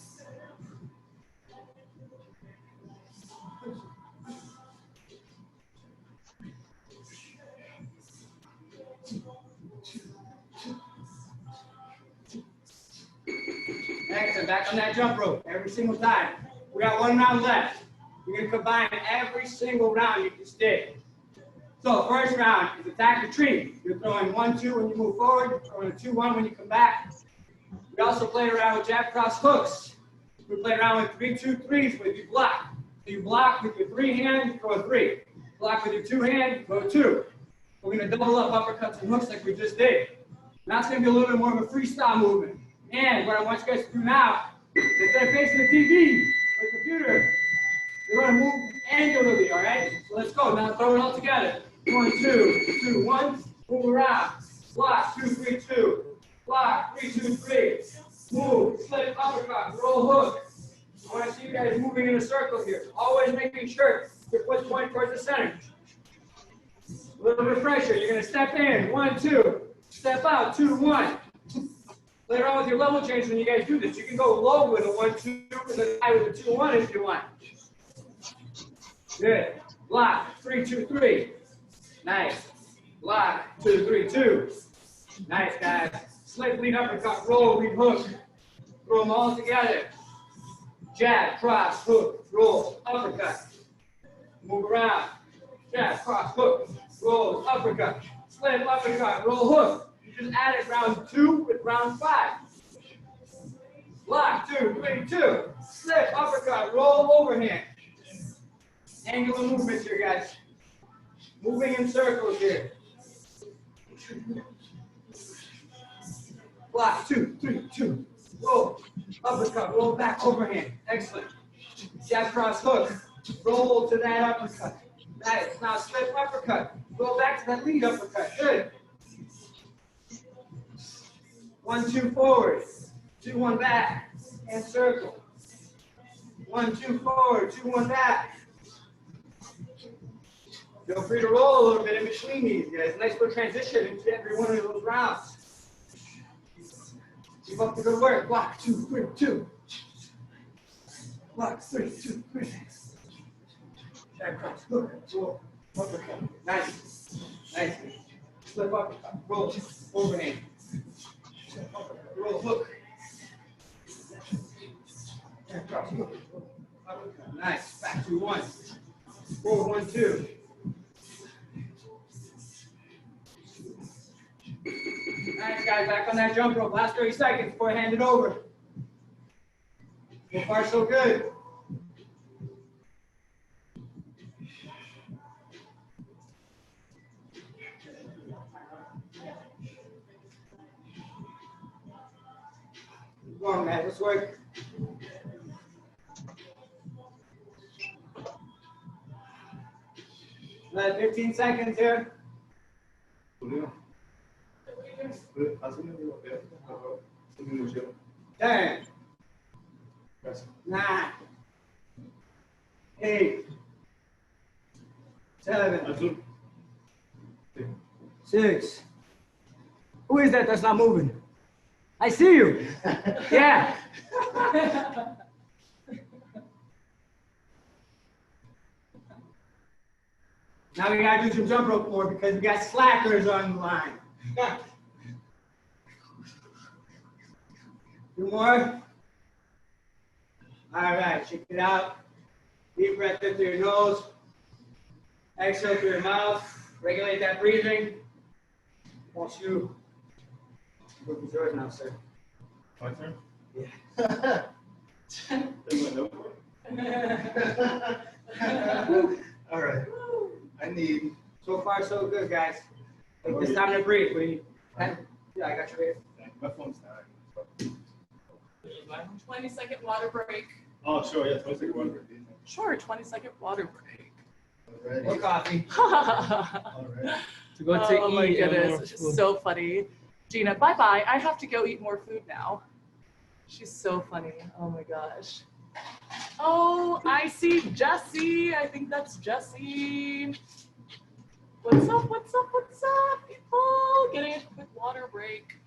[SPEAKER 4] Excellent. Back on that jump rope every single time. We got one round left. You're going to combine every single round you just did. So first round is attack retreat. You're throwing 1-2 when you move forward. You're throwing a 2-1 when you come back. We also played around with jab cross hooks. We played around with 3-2-3s where you block. So you block with your 3 hand, you throw a 3. Block with your 2 hand, throw a 2. We're going to double up uppercuts and hooks like we just did. Now it's going to be a little bit more of a freestyle movement. And what I want you guys to do now, instead of facing the TV or the computer, you're going to move angularly, all right? So let's go. Now throw it all together. 1, 2, 2, 1. Move around. Block, 2, 3, 2. Block, 3, 2, 3. Move, slip, uppercut, roll, hook. I want to see you guys moving in a circle here. Always making sure your foot's pointing towards the center. A little refresher. You're going to step in. 1, 2. Step out. 2, 1. Later on with your level change, when you guys do this, you can go low with a 1, 2, and then high with a 2, 1 if you want. Good. Block. 3, 2, 3. Nice. Block. 2, 3, 2. Nice, guys. Slip, lead, uppercut, roll, lead, hook. Throw them all together. Jab, cross, hook, roll, uppercut. Move around. Jab, cross, hook, roll, uppercut. Slip, uppercut, roll, hook. You just added round 2 with round 5. Block, 2, 3, 2. Slip, uppercut, roll, overhand. Angular movements here, guys. Moving in circles here. Block, 2, 3, 2. Roll, uppercut, roll back, overhand. Excellent. Jab, cross, hook. Roll to that uppercut. Nice. Now slip, uppercut. Roll back to that lead uppercut. Good. 1, 2 forward. 2, 1 back. And circle. 1, 2 forward. 2, 1 back. Feel free to roll a little bit in between these, guys. Nice little transition into every one of those rounds. Keep up the good work. Block, 2, 3, 2. Block, 3, 2, 3. Jab, cross, hook, roll, uppercut. Nice. Nice. Slip uppercut, roll, overhand. Slip uppercut, roll, hook. Jab, cross, hook, uppercut. Nice. Back to 1. Forward, 1, 2. Nice, guys. Back on that jump rope. Last 30 seconds before I hand it over. So far, so good. Come on, man. Let's work. Another 15 seconds here. 10, 9, 8, 7, 6. Who is that that's not moving? I see you. Yeah. Now we gotta do some jump rope more because we got slackers on the line. 2 more. All right, check it out. Deep breath in through your nose. Exhale through your mouth. Regulate that breathing. Once you. Look, it's yours now, sir.
[SPEAKER 5] My turn?
[SPEAKER 4] Yeah.
[SPEAKER 5] All right. I need.
[SPEAKER 4] So far, so good, guys. Take this time to breathe. Yeah, I got you here.
[SPEAKER 5] My phone's dying.
[SPEAKER 1] 20-second water break.
[SPEAKER 5] Oh, sure. Yeah, 20-second one.
[SPEAKER 1] Sure, 20-second water break.
[SPEAKER 4] More coffee.
[SPEAKER 5] All right.
[SPEAKER 3] To go to
[SPEAKER 1] Oh my
[SPEAKER 3] eat and more
[SPEAKER 1] goodness,
[SPEAKER 3] food.
[SPEAKER 1] so funny. Gina, bye-bye. I have to go eat more food now. She's so funny. Oh my gosh. Oh, I see Jessie. I think that's Jessie. What's up? What's up? What's up, people? Getting a quick water break.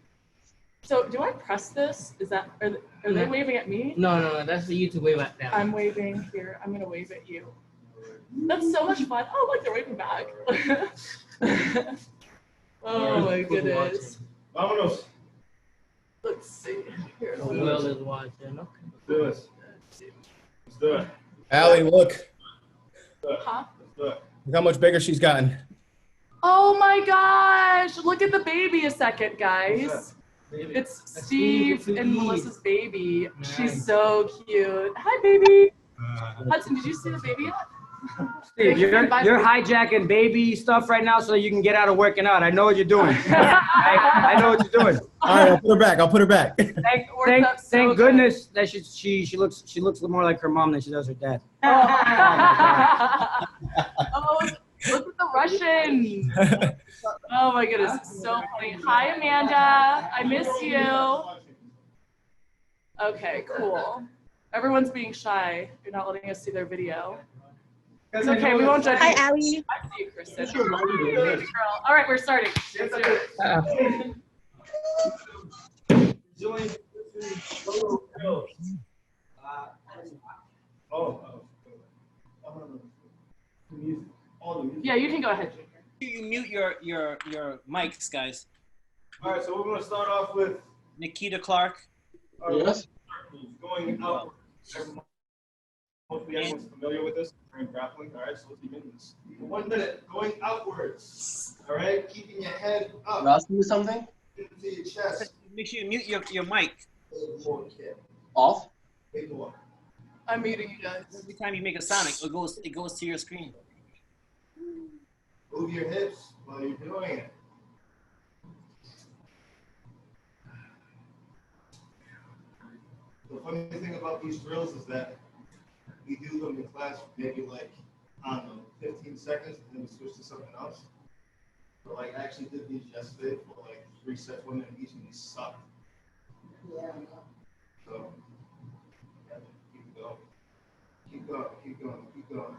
[SPEAKER 1] So, do I press this? Is that are they
[SPEAKER 3] No.
[SPEAKER 1] waving at me?
[SPEAKER 3] No, that's for you to wave at them.
[SPEAKER 1] I'm waving here. I'm gonna wave at you. That's so much fun. Oh, look, they're waving back. Oh my goodness.
[SPEAKER 5] Vámonos.
[SPEAKER 1] Let's see. Here.
[SPEAKER 3] The world is watching. Okay.
[SPEAKER 5] Let's do this. Let's do it.
[SPEAKER 6] Allie, look.
[SPEAKER 1] Huh?
[SPEAKER 5] Let's do it.
[SPEAKER 6] Look how much bigger she's gotten.
[SPEAKER 1] Oh my gosh! Look at the baby a second, guys. It's Steve and Melissa's baby. She's so cute. Hi, baby. Hudson, did you see the baby yet?
[SPEAKER 4] Steve, you're hijacking baby stuff right now so you can get out of working out. I know what you're doing. I know what you're doing.
[SPEAKER 6] All right, I'll put her back. I'll put her back.
[SPEAKER 4] Thank goodness that she looks more like her mom than she does her dad.
[SPEAKER 1] Oh, look at the Russian. Oh my goodness, it's so funny. Hi, Amanda. I miss you. Okay, cool. Everyone's being shy. You're not letting us see their video. It's okay, we won't judge you.
[SPEAKER 7] Hi, Allie.
[SPEAKER 1] I see you, Kristen. Girl. All right, we're starting. Let's do it. Yeah, you can go ahead, Junior.
[SPEAKER 2] You mute your mics, guys.
[SPEAKER 5] All right, so we're going to start off with
[SPEAKER 2] Nikita Clark.
[SPEAKER 5] yes. Going up. Hopefully everyone's familiar with this during grappling. All right, so let's begin this. 1 minute, going outwards. All right, keeping your head up.
[SPEAKER 8] You asking me something?
[SPEAKER 5] Into your chest.
[SPEAKER 2] Make sure you mute your mic.
[SPEAKER 8] Off?
[SPEAKER 5] Take one.
[SPEAKER 1] I'm muting you guys.
[SPEAKER 2] Every time you make a sound, it goes to your screen.
[SPEAKER 5] Move your hips while you're doing it. The funny thing about these drills is that we do them in class maybe like, I don't know, 15 seconds, and then we switch to something else. But like, I actually did these yesterday for like 3 sets, 1 minute each, and these sucked. Yeah. So, yeah, keep going. Keep going, keep going, keep going.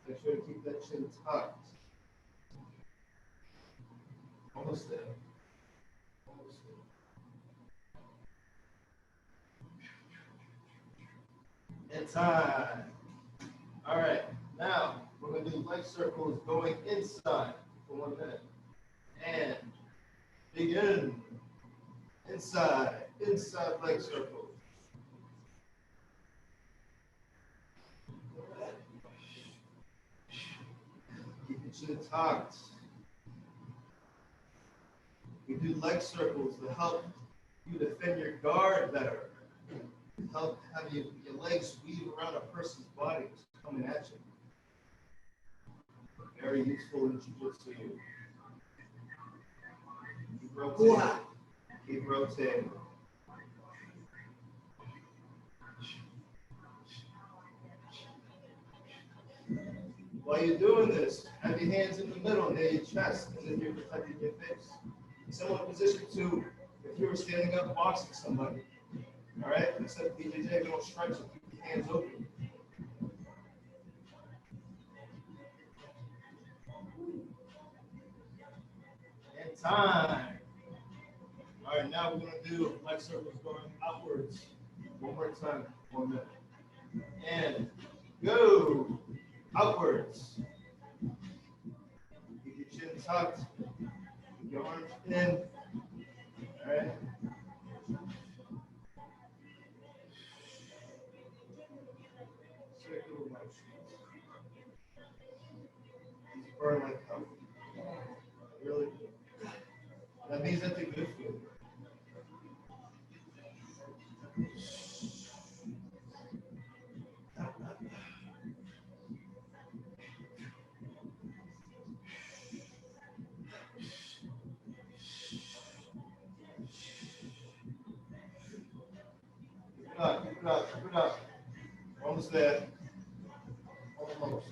[SPEAKER 5] Make sure to keep that chin tucked. Almost there. Almost there. And time. All right. Now, we're going to do leg circles going inside for 1 minute. And begin. Inside leg circles. Keep your chin tucked. We do leg circles to help you defend your guard better. To help have your legs weave around a person's body coming at you. Very useful in jiu-jitsu. Keep rotating. Keep rotating. While you're doing this, have your hands in the middle near your chest as if you're protecting your face. Similar position to if you were standing up boxing somebody. All right? Except BJJ, don't stretch it. Keep your hands open. And time. All right, now we're going to do leg circles going outwards. One more time. 1 minute. And go. Outwards. Keep your chin tucked. Keep your arms in. All right. Circular motions. These burn like hell. Really good. That means that they're good for you. Keep it up, keep it up. Almost there. Almost.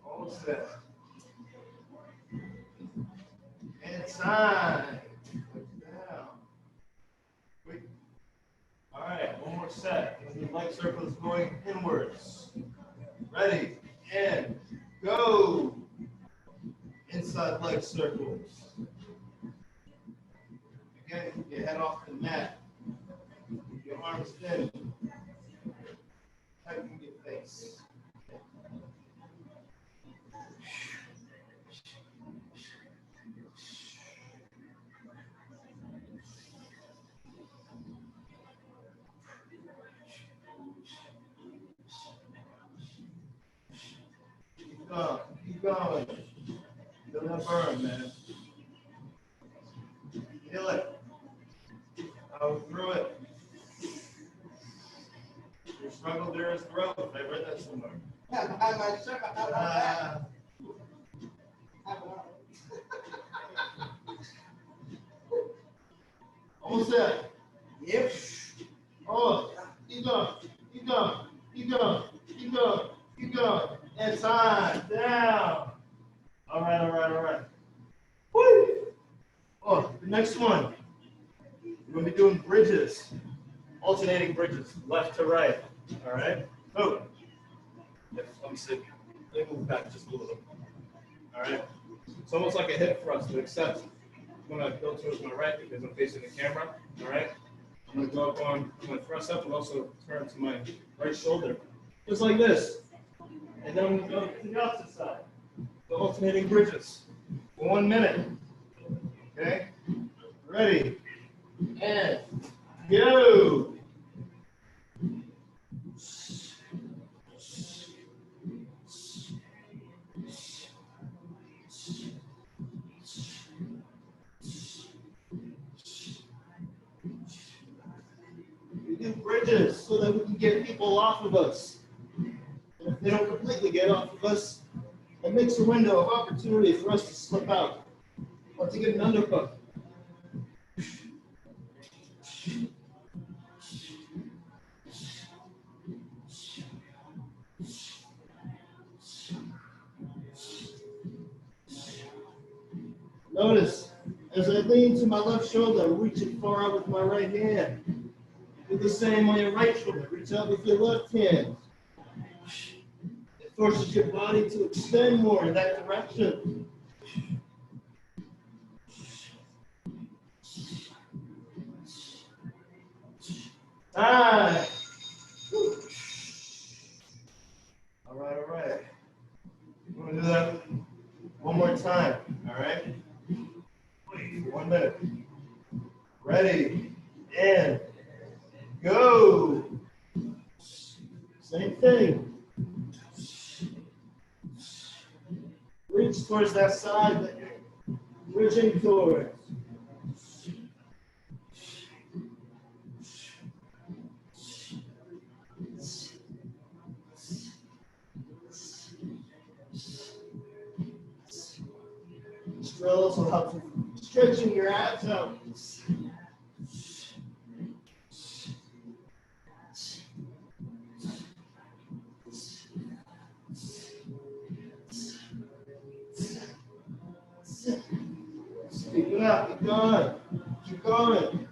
[SPEAKER 5] Almost there. And time. Down. Quick. All right, one more set. The leg circle is going inwards. Ready, and go. Inside leg circles. Again, keep your head off the mat. Keep your arms in. Tighten your face. Keep going. Keep going. Feel that burn, man. Feel it. Go through it. Your struggle there is growth. I read that somewhere. Almost there. Yep. Oh, keep going, keep going, keep going, keep going, keep going. And time down. All right, all right, all right. Woo! Oh, the next one. We're going to be doing bridges, alternating bridges, left to right. All right? Oh. Yes, let me see. Let me move back just a little. All right? It's almost like a hip thrust, but except I'm going to go towards my right because I'm facing the camera. All right? I'm going to go up on, I'm going to thrust up and also turn to my right shoulder. Just like this. And then I'm going to go to the opposite side. The alternating bridges. For 1 minute. Okay? Ready? And go! We do bridges so that we can get people off of us. And if they don't completely get off of us, it makes a window of opportunity for us to slip out or to get an underhook. Notice, as I lean to my left shoulder, reaching far out with my right hand. Do the same on your right shoulder. Reach out with your left hand. It forces your body to extend more in that direction. Time. All right, all right. We're going to do that one more time, all right? 1 minute. Ready, and go. Same thing. Reach towards that side that you're reaching towards. This drill also helps with stretching your abs out. Keep it up, keep going, keep going.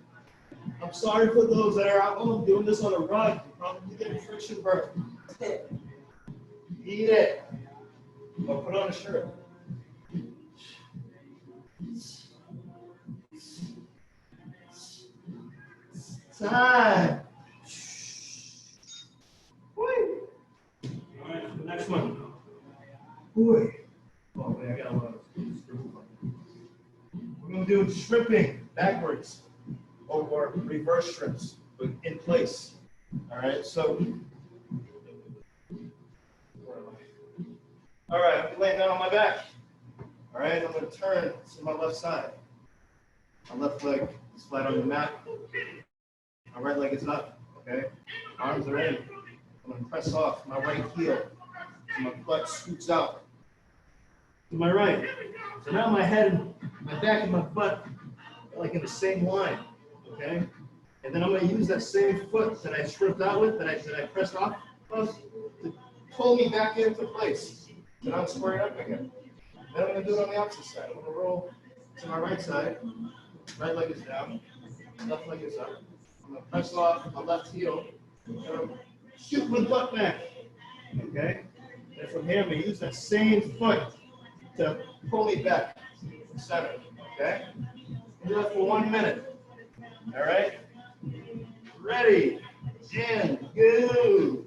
[SPEAKER 5] I'm sorry for those that are at home doing this on a rug. You're probably getting friction burn. Eat it. Or put on a shirt. Time. Woo. All right, the next one. Woo. Oh, wait, I got a lot of. We're going to do shrimping backwards or reverse shrimps, but in place. All right, so. Where am I? All right, I'm laying down on my back. All right, I'm going to turn to my left side. My left leg is flat on the mat. My right leg is up. Okay, arms are in. I'm going to press off my right heel. So my butt scoots out to my right. So now my head, my back, and my butt are like in the same line. Okay, and then I'm going to use that same foot that I stripped out with, that I pressed off of, to pull me back into place. So now I'm squaring up again. Then I'm going to do it on the opposite side. I'm going to roll to my right side. Right leg is down. Left leg is up. I'm going to press off my left heel. And shoot my butt back. Okay? And from here, I'm going to use that same foot to pull me back. 7. Okay? Do that for 1 minute. All right? Ready. And go.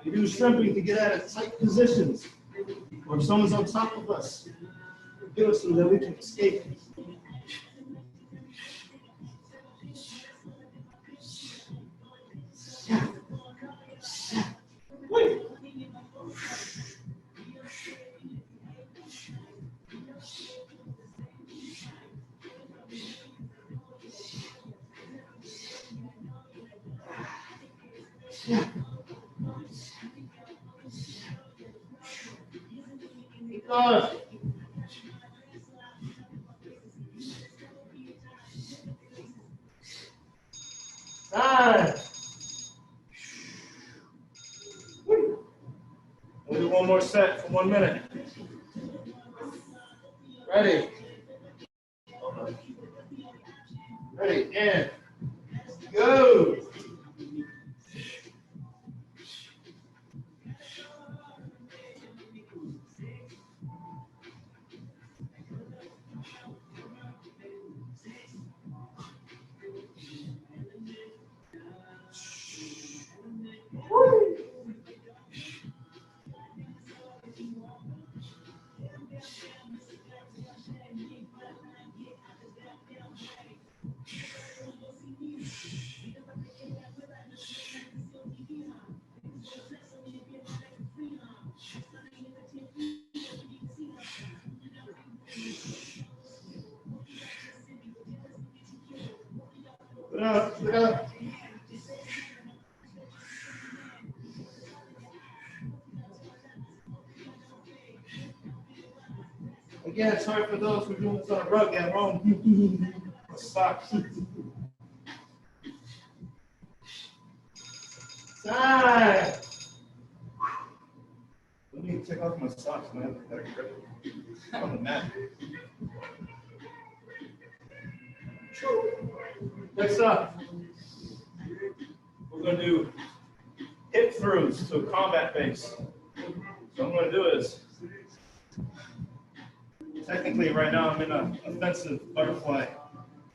[SPEAKER 5] If do shrimping to get out of tight positions. Or if someone's on top of us, do it so that we can escape. Keep going. Time. We'll do one more set for 1 minute. Ready? Ready, and go. Put up, put up. Again, sorry for those who are doing this on a rug at home. Socks. Time. Let me take off my socks, man. Better grip on the mat. Next up, we're going to do hip throughs to a combat base. So what I'm going to do is, technically right now I'm in an offensive butterfly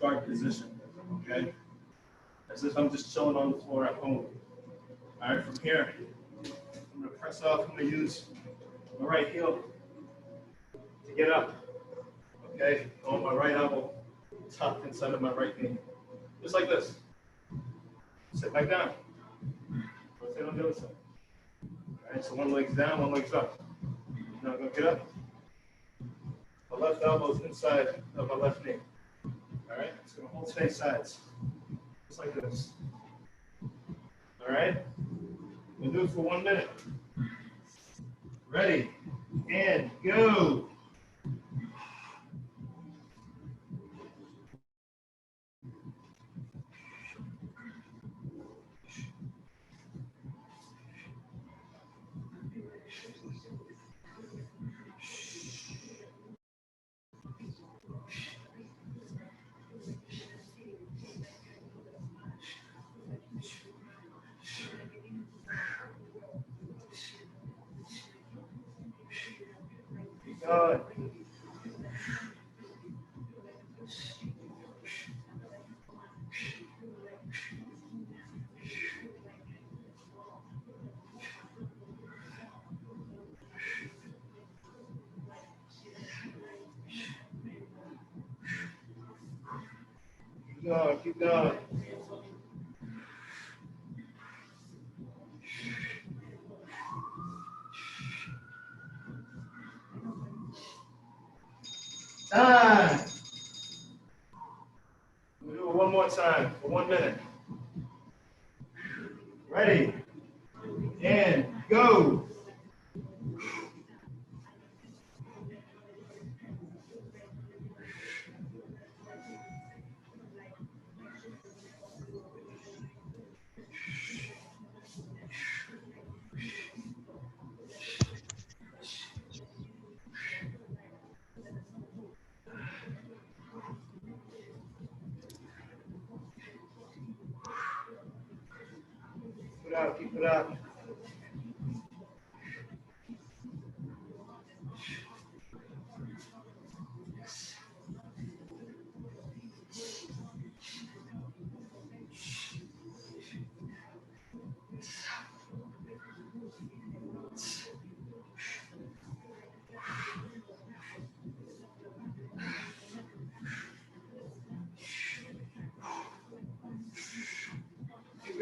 [SPEAKER 5] guard position, okay? As if I'm just chilling on the floor at home. All right, from here, I'm going to press off. I'm going to use my right heel to get up, okay? On my right elbow, tucked inside of my right knee. Just like this. Sit back down. Rotate on the other side. All right, so one leg's down, one leg's up. Now I'm going to get up. My left elbow's inside of my left knee. All right, it's going to hold face sides. Just like this. All right, we'll do it for 1 minute. Ready, and go. Keep going. Keep going, keep going. Time. We'll do it one more time for 1 minute. Ready, and go. Keep it up, keep it up.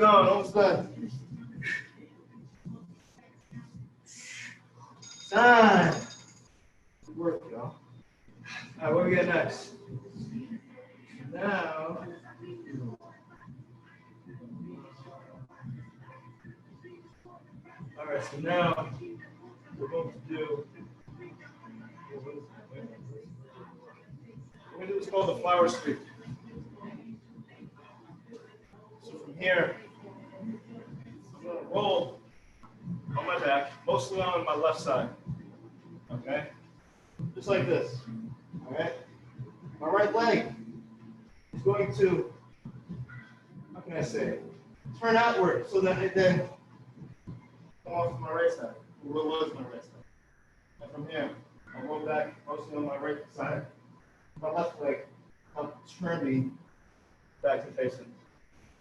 [SPEAKER 5] going, almost done. Time. Good work, y'all. All right, what do we got next? Now, all right, so now we're going to do, what's called the flower sweep. So from here, I'm going to roll on my back, mostly on my left side, okay? Just like this, all right? My right leg is going to, how can I say it? Turn outward so that it then come off to my right side. What was my right side? And from here, I'll roll back mostly on my right side. My left leg helps turn me back to facing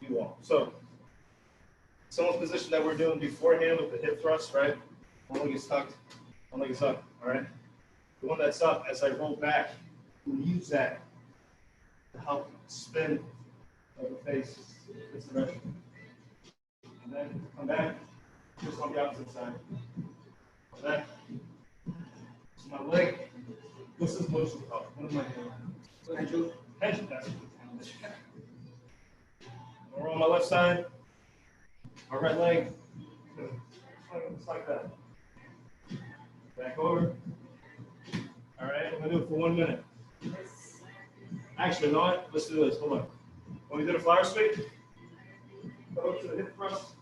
[SPEAKER 5] you all. So, similar position that we're doing beforehand with the hip thrust, right? One leg is tucked, one leg is up, all right? The one that's up, as I roll back, we'll use that to help spin the face this direction. And then come back, just on the opposite side. And then, so my leg, this is motion up. What am I doing? Pendulum. Pendulum, that's what I'm roll on my left side, my right leg, just like that. Back over. All right, I'm gonna do it for 1 minute. Actually, you know what? Let's do this. Hold on. When we do the flower sweep, go up to the hip thrust.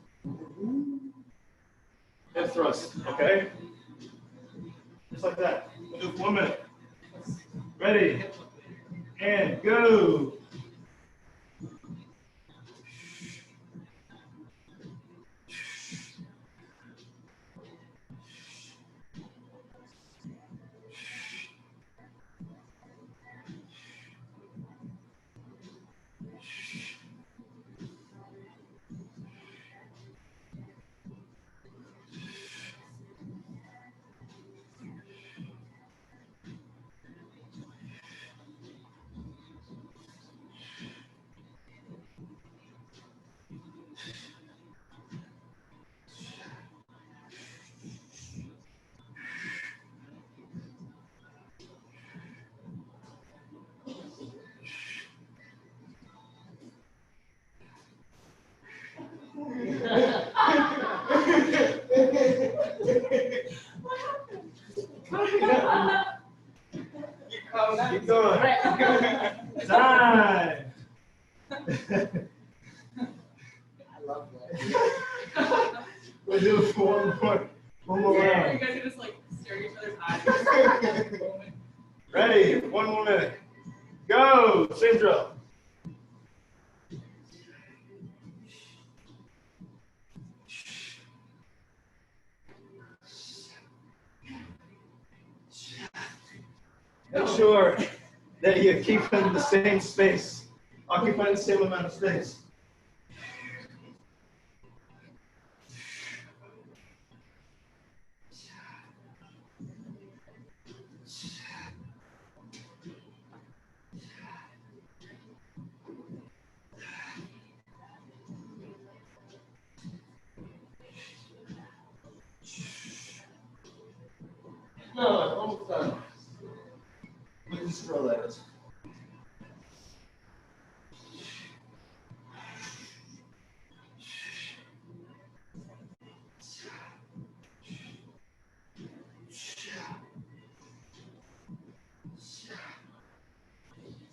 [SPEAKER 5] Hip thrust, okay? Just like that. We'll do it for 1 minute. Ready? And go. Keep going. Time.
[SPEAKER 3] I love that.
[SPEAKER 5] We'll do it for one more
[SPEAKER 1] Yeah,
[SPEAKER 5] round.
[SPEAKER 1] you guys are just like staring each other's eyes.
[SPEAKER 5] Ready? 1 more minute. Go. Same drill. Make sure that you keep in the same space, occupying the same amount of space. No, almost done. Look at this drill that is.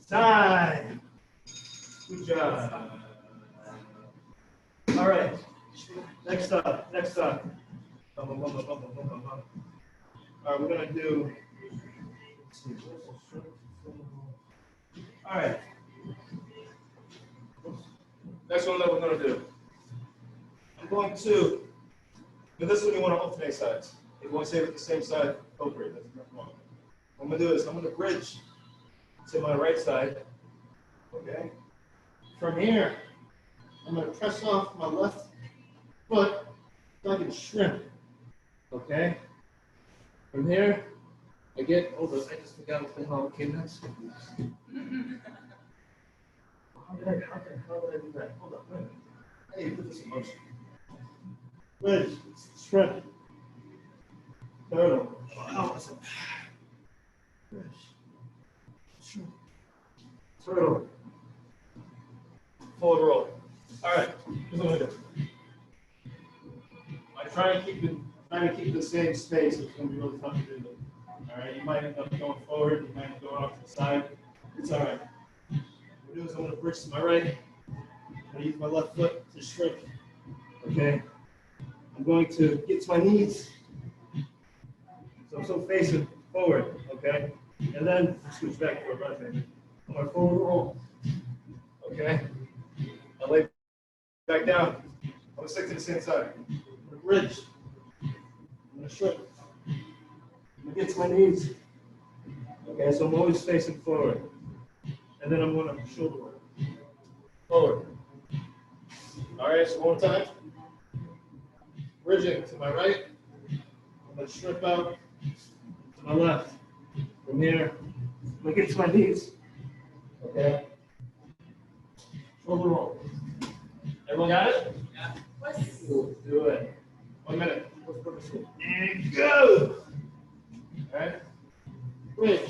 [SPEAKER 5] Time. Good job. All right. Next up. All right, we're gonna do. All right. Next one that we're gonna do. I'm going to. But this one you want to alternate sides. If you want to stay with the same side, go for it. That's nothing wrong. What I'm gonna do is I'm gonna bridge to my right side. Okay. From here, I'm gonna press off my left foot so I can shrimp. Okay. From here, I get over. I just forgot how it came next. How did I do that? Hold on. Wait a minute. Hey, put this in motion. Bridge, shrimp, turtle. Oh, what's it? Bridge, shrimp, turtle, forward roll. All right, here's what I'm gonna do. I try to keep the same space. It's gonna be really tough to do. All right, you might end up going forward. You might end up going off to the side. It's all right. What I'm gonna do is I'm gonna bridge to my right. I'm gonna use my left foot to shrimp. Okay. I'm going to get to my knees. So I'm still facing forward. Okay. And then switch back to a right hand. I'm gonna forward roll. Okay. I lay back down. I'm gonna stick to the same side. I'm gonna bridge. I'm gonna shrimp. I'm gonna get to my knees. Okay, so I'm always facing forward. And then I'm gonna shoulder roll. Forward. All right, so one more time. Bridging to my right. I'm gonna shrimp out to my left. From here, I'm gonna get to my knees. Okay. Shoulder roll. Everyone got it?
[SPEAKER 4] Yeah.
[SPEAKER 1] Let's
[SPEAKER 5] Let's do it. 1 minute. And go. All right. Bridge.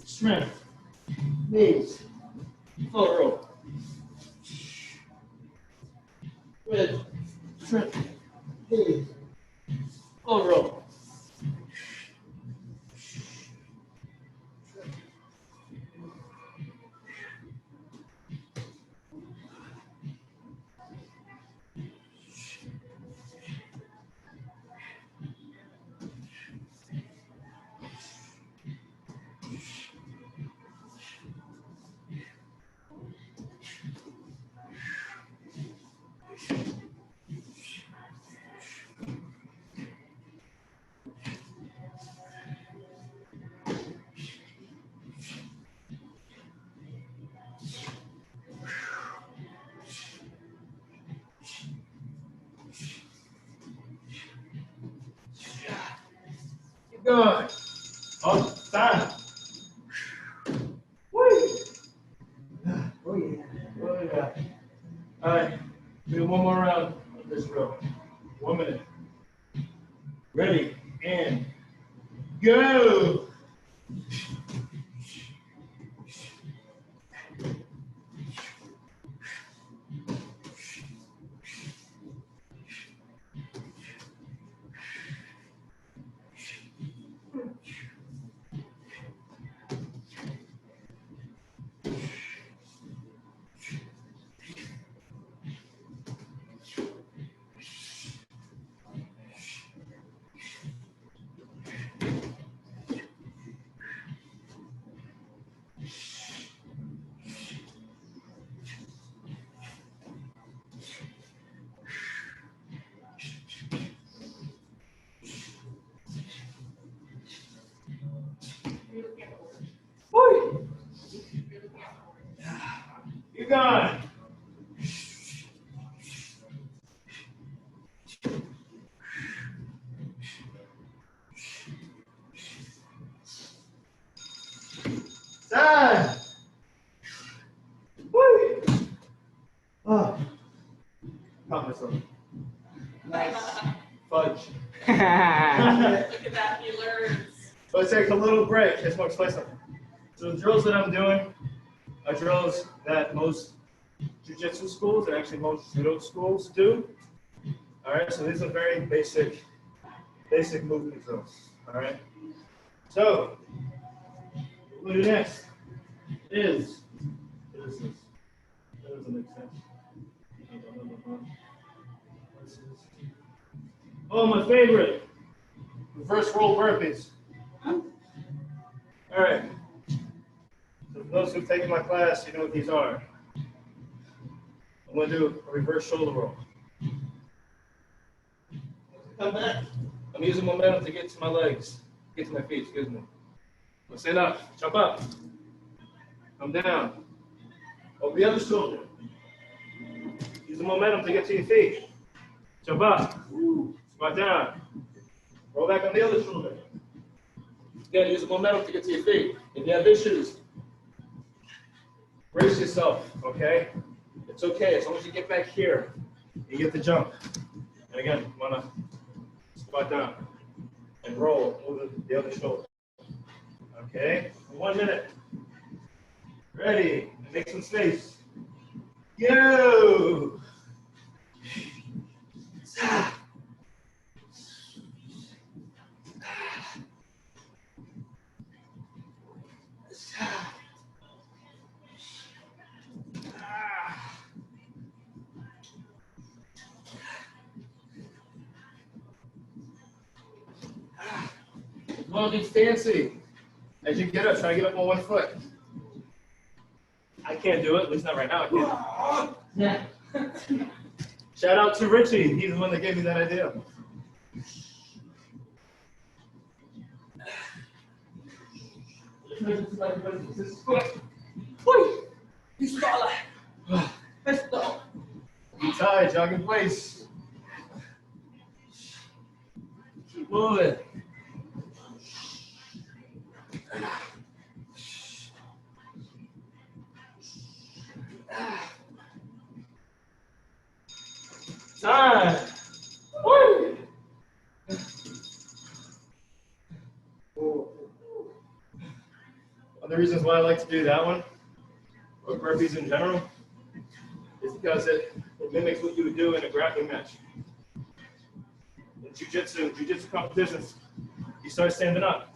[SPEAKER 5] Shrimp. Knees. Forward roll. Bridge. Shrimp. Knees. Forward roll. Keep going. Oh, time. Woo. Oh yeah. Oh yeah. All right. Do one more round of this drill. 1 minute. Ready and go. Woo. Keep going. Time. Woo. Oh. Caught myself.
[SPEAKER 3] Nice.
[SPEAKER 5] Fudge.
[SPEAKER 1] look at that, he learns.
[SPEAKER 5] So let's take a little break. Just want to explain something. So the drills that I'm doing are drills that most jiu-jitsu schools and actually most judo schools do. All right, so these are very basic movement drills. All right. So what we do next is this. That doesn't make sense. Oh, my favorite. Reverse roll burpees. All right. So for those who've taken my class, you know what these are. I'm going to do a reverse shoulder roll. Come back. I'm using momentum to get to my legs, get to my feet, excuse me. Let's stand up, jump up, come down, over the other shoulder. Use the momentum to get to your feet. Jump up, squat down, roll back on the other shoulder. Again, use the momentum to get to your feet. If you have issues, brace yourself, okay? It's okay, as long as you get back here, You get the jump. And again, you want to squat down and roll over the other shoulder. Okay, 1 minute. Ready, and make some space. Go! Don't be fancy. As you get up, try to get up on 1 foot. I can't do it, at least not right now. I can't. Shout out to Richie. He's the one that gave me that idea. Be tired, jog in place. Keep moving. Time. Woo. One of the reasons why I like to do that one, or burpees in general, is because it mimics what you would do in a grappling match. In jiu-jitsu competitions, you start standing up.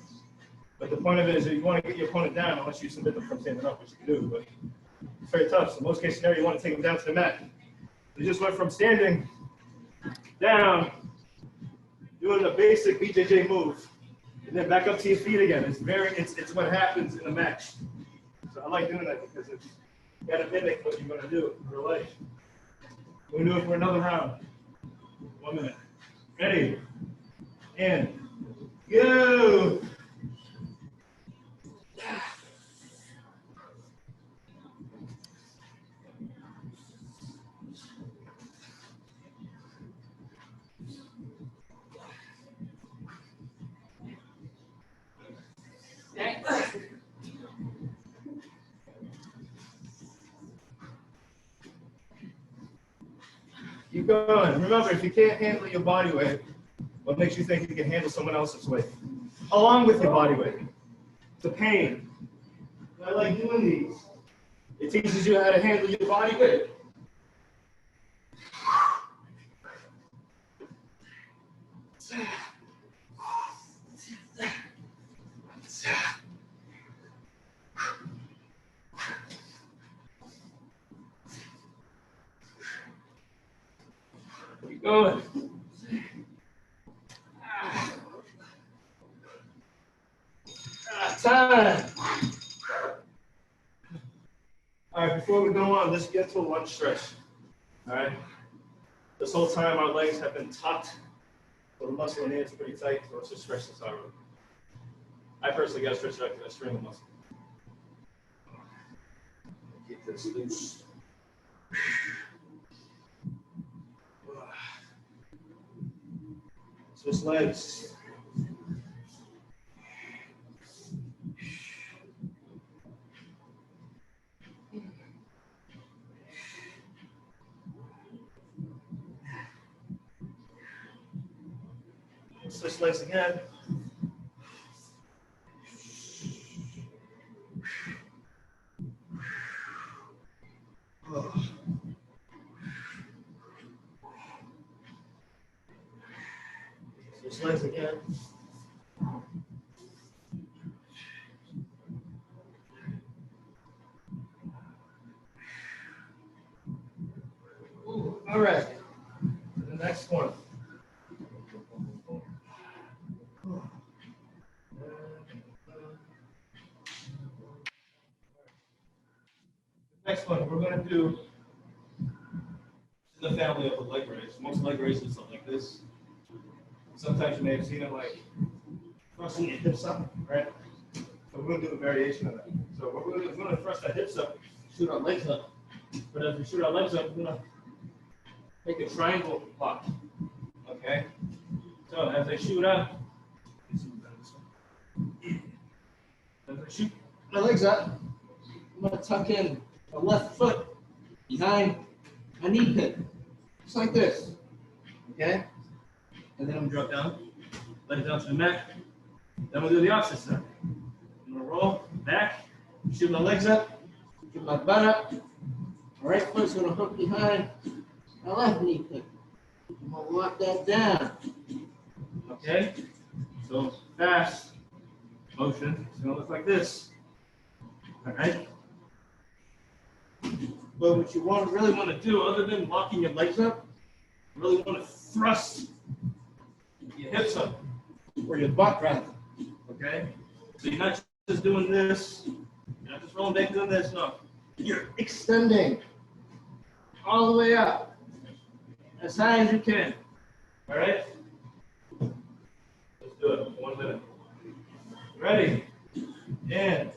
[SPEAKER 5] But the point of it is that you want to get your opponent down unless you submit them from standing up, which you can do, but it's very tough. So in most case scenario, you want to take them down to the mat. You just went from standing down, doing the basic BJJ move, and then back up to your feet again. It's what happens in a match. So I like doing that because you got to mimic what you're going to do in real life. We're going to do it for another round. 1 minute. Ready? And go! Keep going. Remember, if you can't handle your body weight, what makes you think you can handle someone else's weight? Along with your body weight. It's a pain. I like doing these. It teaches you how to handle your body weight. Keep going. Time. All right, before we go on, let's get to a lunge stretch. All right. This whole time, our legs have been tucked, so the muscle in here is pretty tight. So let's just stretch this out. I personally got to stretch it out because I strain the muscle. Keep this loose. Switch legs. Switch legs again. Switch legs again. Ooh, all right. The next one. Next one, we're going to do the family of a leg raise. Most leg raises look like this. Sometimes you may have seen it like thrusting your hips up, right? So we're going to do a variation of that. So what we're going to thrust our hips up, shoot our legs up. But as we shoot our legs up, we're going to make a triangle pop. Okay? So as I shoot up, as I shoot my legs up, I'm going to tuck in my left foot behind my knee pin. Just like this. Okay? And then I'm gonna drop down, let it down to the mat. Then we'll do the opposite side. I'm gonna roll back, shoot my legs up, shoot my butt up. My right foot's gonna hook behind my left knee kick. I'm gonna lock that down. Okay? So fast motion. It's gonna look like this. Alright? But what you really want to do, other than locking your legs up, you really want to thrust your hips up, or your butt rather. Okay? So you're not just doing this, you're not just rolling back doing this, no. You're extending all the way up, as high as you can. Alright? Let's do it. 1 minute. Ready? And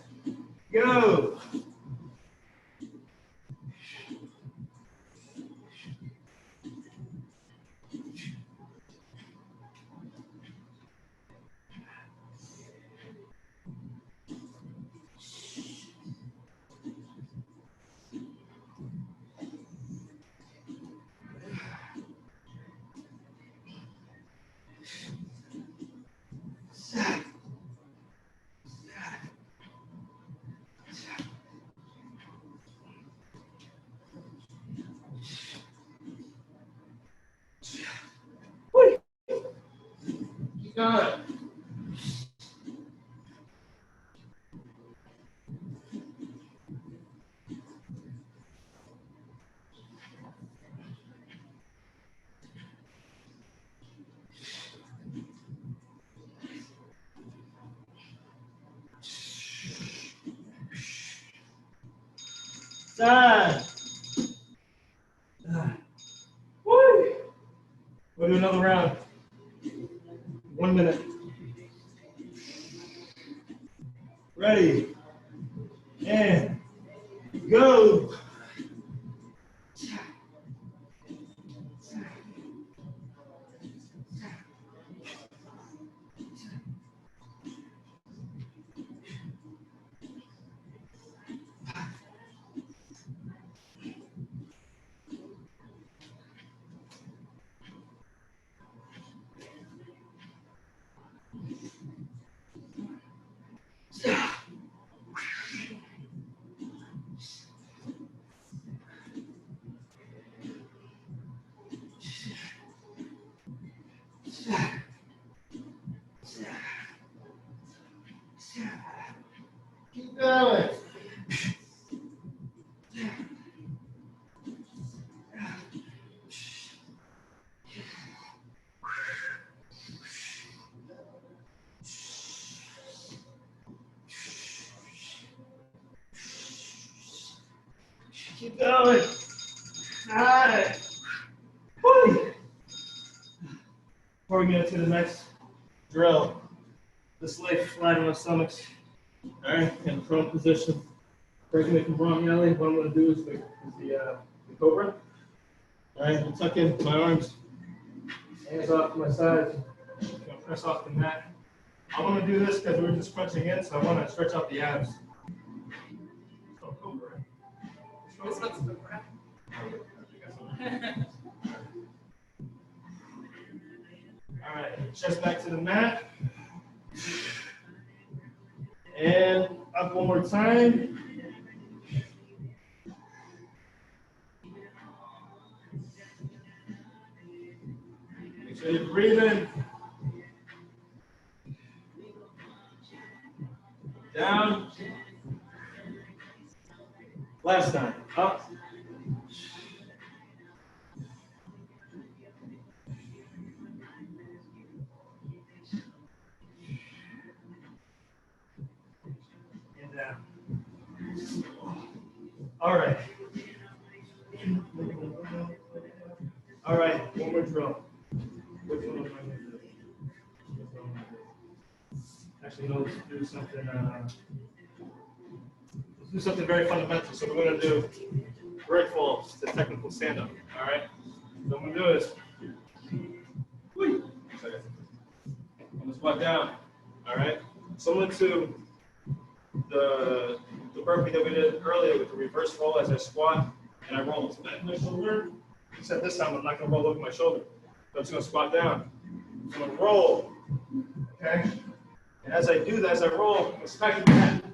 [SPEAKER 5] go! Keep going. Done. Woo. We'll do another round. 1 minute. Ready. And go. Keep going. Keep going. All right. Woo. Before we get into the next drill, just lay flat on our stomachs. All right, in prone position. Breaking it from wrong alley. What I'm going to do is the cobra. All right, I'll tuck in my arms, hands off to my sides. I'm going to press off the mat. I want to do this because we're just crunching in, so I want to stretch out the abs. So cobra.
[SPEAKER 1] This one's the breath.
[SPEAKER 5] All right, chest back to the mat. And up one more time. Make sure you breathe in. Down. Last time. Up. Down. All right. All right, one more drill. Which one am I going to do? Actually, no, let's do something. Let's do something very fundamental. So we're going to do great falls, the technical stand-up. All right. So what I'm going to do is, I'm going to squat down. All right. Similar to the burpee that we did earlier with the reverse roll as I squat and I roll. So back my shoulder, Except this time I'm not gonna roll over my shoulder. I'm just gonna squat down. I'm gonna roll. Okay? And as I do that, as I roll, I'm smacking the mat.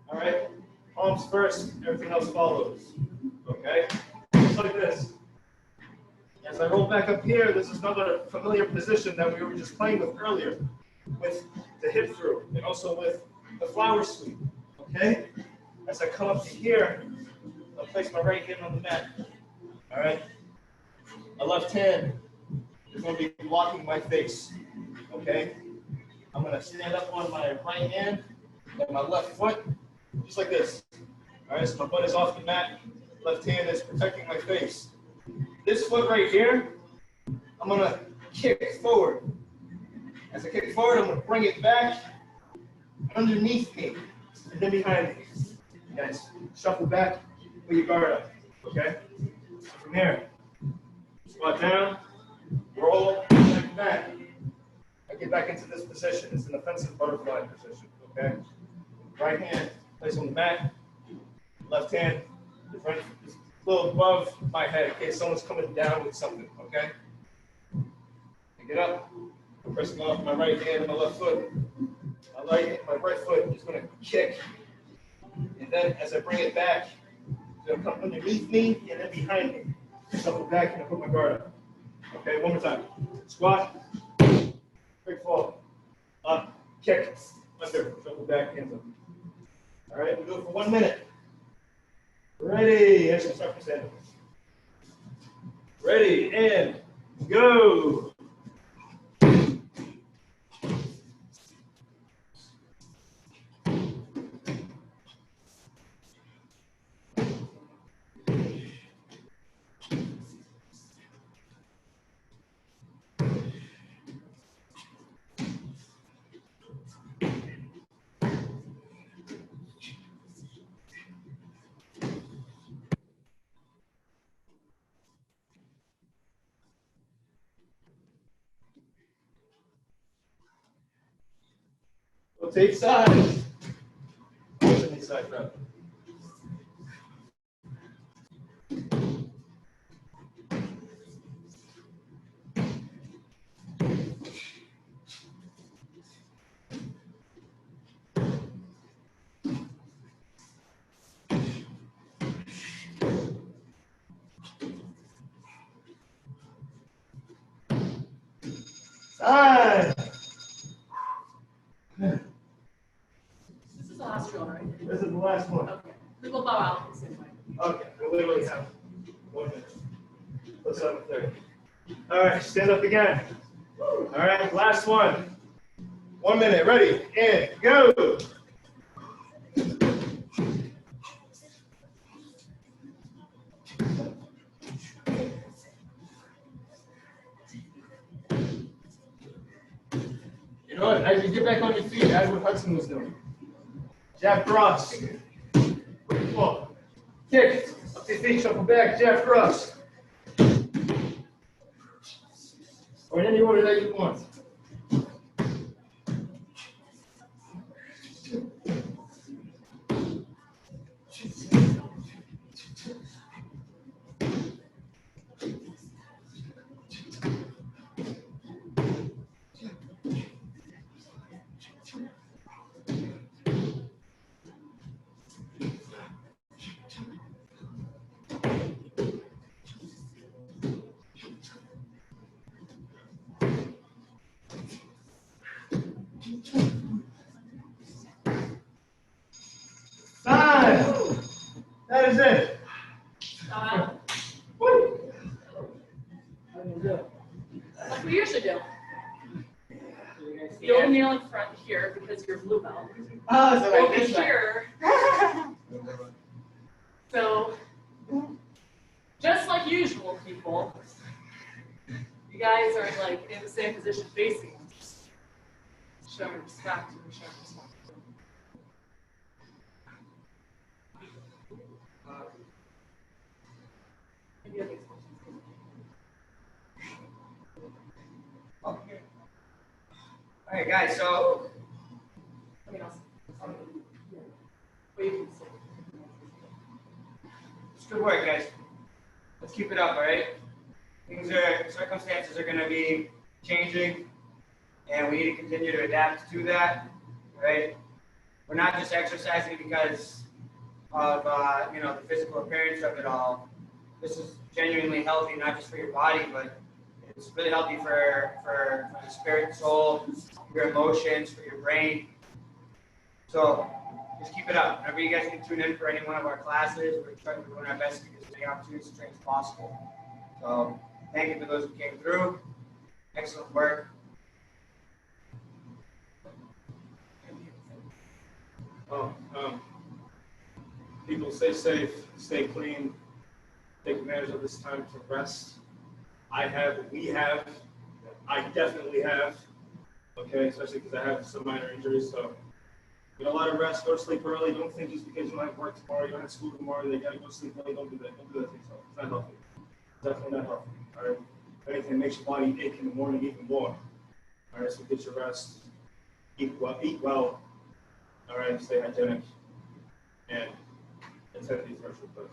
[SPEAKER 5] All right? Palms first, everything else follows. Okay? Just like this. As I roll back up here, this is another familiar position that we were just playing with earlier, with the hip through, and also with the flower sweep. Okay? As I come up to here, I'll place my right hand on the mat. All right? My left hand is going to be blocking my face. Okay? I'm going to stand up on my right hand and my left foot, just like this. All right? So my butt is off the mat. Left hand is protecting my face. This foot right here, I'm going to kick forward. As I kick forward, I'm going to bring it back underneath me and then behind me. Guys, shuffle back, put your guard up. Okay? So from here, squat down, roll, back. I get back into this position. It's an offensive butterfly position. Okay? Right hand, place on the mat. Left hand is right, is a little above my head in case someone's coming down with something. Okay? I get up, I'm pressing off my right hand and my left foot. My right foot is going to kick. And then as I bring it back, it's going to come underneath me and then behind me. Shuffle back and I put my guard up. Okay, one more time. Squat, big fall, up, kick, under, shuffle back, hands up. All right, we'll do it for 1 minute. Ready, and start from stand up. Ready, and go. Rotate sides. Alternate side grab. Side.
[SPEAKER 1] This is the last drill, right?
[SPEAKER 5] This is the last one.
[SPEAKER 1] Okay. We will bow out the same way.
[SPEAKER 5] Okay, we literally have 1 minute. Let's have a 30. All right, stand up again. All right, last one. 1 minute, ready, and go. You know what, as you get back on your feet, that's what Hudson was doing. Jab cross. Pull. Kick. Up to your feet, shuffle back, jab cross. Or in any order that you want. That is it.
[SPEAKER 1] Like we usually do. You'll kneel in front here because you're blue belt.
[SPEAKER 3] Oh, so like
[SPEAKER 1] Over
[SPEAKER 3] this one.
[SPEAKER 1] here. So, just like usual, people, you guys are like in the same position facing us. Showing respect and showing respect. Maybe you have these questions.
[SPEAKER 4] All right, guys, so
[SPEAKER 1] I mean, what you can say.
[SPEAKER 4] it's good work, guys. Let's keep it up, all right? circumstances are going to be changing, and we need to continue to adapt to that, right? We're not just exercising because of the physical appearance of it all. This is genuinely healthy, not just for your body, but it's really healthy for the spirit, soul, your emotions, for your brain. So just keep it up. Whenever you guys can tune in for any one of our classes, we're trying to do our best to give as many opportunities to train as possible. So thank you for those who came through. Excellent work.
[SPEAKER 5] People stay safe, stay clean, take advantage of this time to rest. I definitely have, okay, especially because I have some minor injuries, so get a lot of rest, go to sleep early. Don't think just because you don't have work tomorrow, you don't have school tomorrow, you gotta go to sleep early. Don't do that. Don't do that to yourself. It's not healthy. It's definitely not healthy. All right. If anything, makes your body ache in the morning even more. All right. So get your rest. Eat well. All right. Stay hygienic. And attend these virtual classes.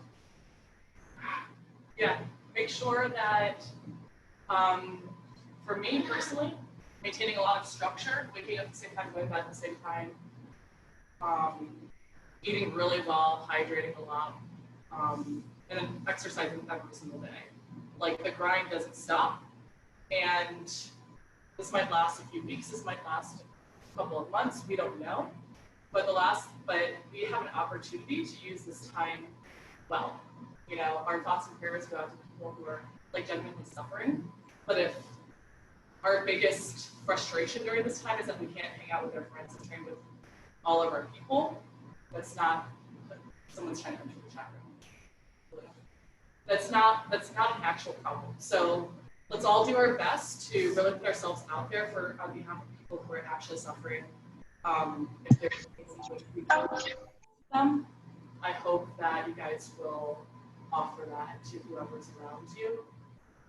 [SPEAKER 1] Yeah, make sure that, for me personally, maintaining a lot of structure, waking up at the same time, going to bed at the same time, eating really well, hydrating a lot, and then exercising every single day. Like, the grind doesn't stop, and this might last a few weeks, this might last a couple of months, we don't know. But we have an opportunity to use this time well. You know, our thoughts and prayers go out to people who are like genuinely suffering. But if our biggest frustration during this time is that we can't hang out with our friends and train with all of our people, that's not, someone's trying to enter the chat room. That's not an actual problem. So let's all do our best to really put ourselves out there on behalf of people who are actually suffering. If there's things in which we can help them, I hope that you guys will offer that to whoever's around you.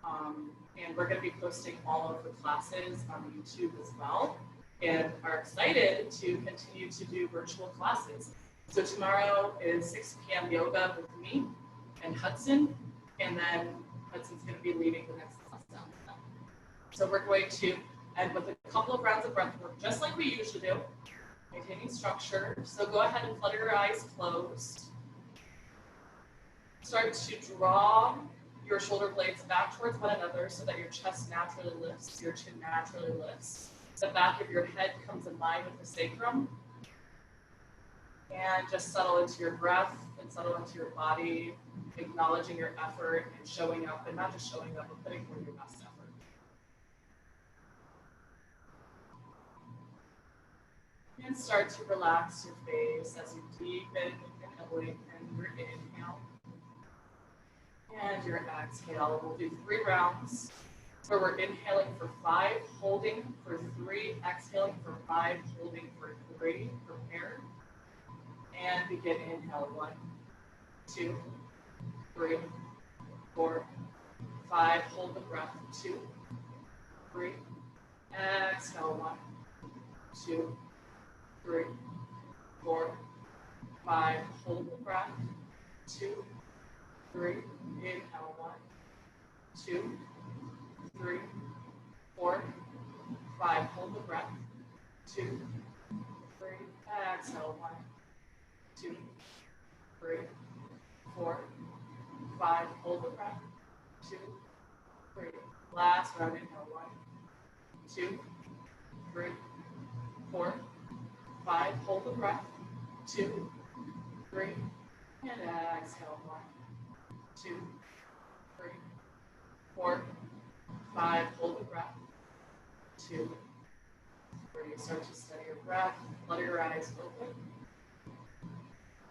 [SPEAKER 1] And we're going to be posting all of the classes on YouTube as well, and are excited to continue to do virtual classes. So tomorrow is 6 p.m. yoga with me and Hudson, and then Hudson's going to be leading the next class down. So we're going to end with a couple of rounds of breath work, just like we usually do, maintaining structure. So go ahead and flutter your eyes closed. Start to draw your shoulder blades back towards one another so that your chest naturally lifts, your chin naturally lifts. The back of your head comes in line with the sacrum. And just settle into your breath and settle into your body, acknowledging your effort and showing up, and not just showing up, but putting forth your best effort. And start to relax your face as you deepen and awaken your inhale. And your exhale. We'll do 3 rounds where we're inhaling for 5, holding for 3, exhaling for 5, holding for 3. Prepare. And begin. Inhale. 1, 2, 3, 4, 5. Hold the breath. 2, 3. Exhale. 1, 2, 3, 4, 5. Hold the breath. 2, 3. Inhale. 1, 2, 3, 4, 5. Hold the breath. 2, 3. Exhale. 1, 2, 3, 4, 5. Hold the breath. 2, 3. Last round. Inhale. 1, 2, 3, 4, 5. Hold the breath. 2, 3. And exhale. 1, 2, 3, 4, 5. Hold the breath. 2, 3. Start to steady your breath. Let your eyes open.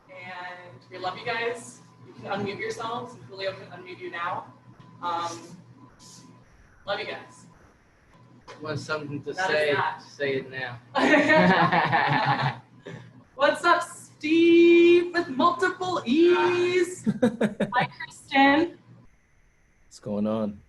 [SPEAKER 1] And we love you guys. You can unmute yourselves. Julio can unmute you now. Love you guys.
[SPEAKER 3] Want something to
[SPEAKER 1] That
[SPEAKER 3] say?
[SPEAKER 1] is that.
[SPEAKER 3] Say it now.
[SPEAKER 1] What's up, Steve with multiple E's? Hi, Kristen.
[SPEAKER 6] What's going on?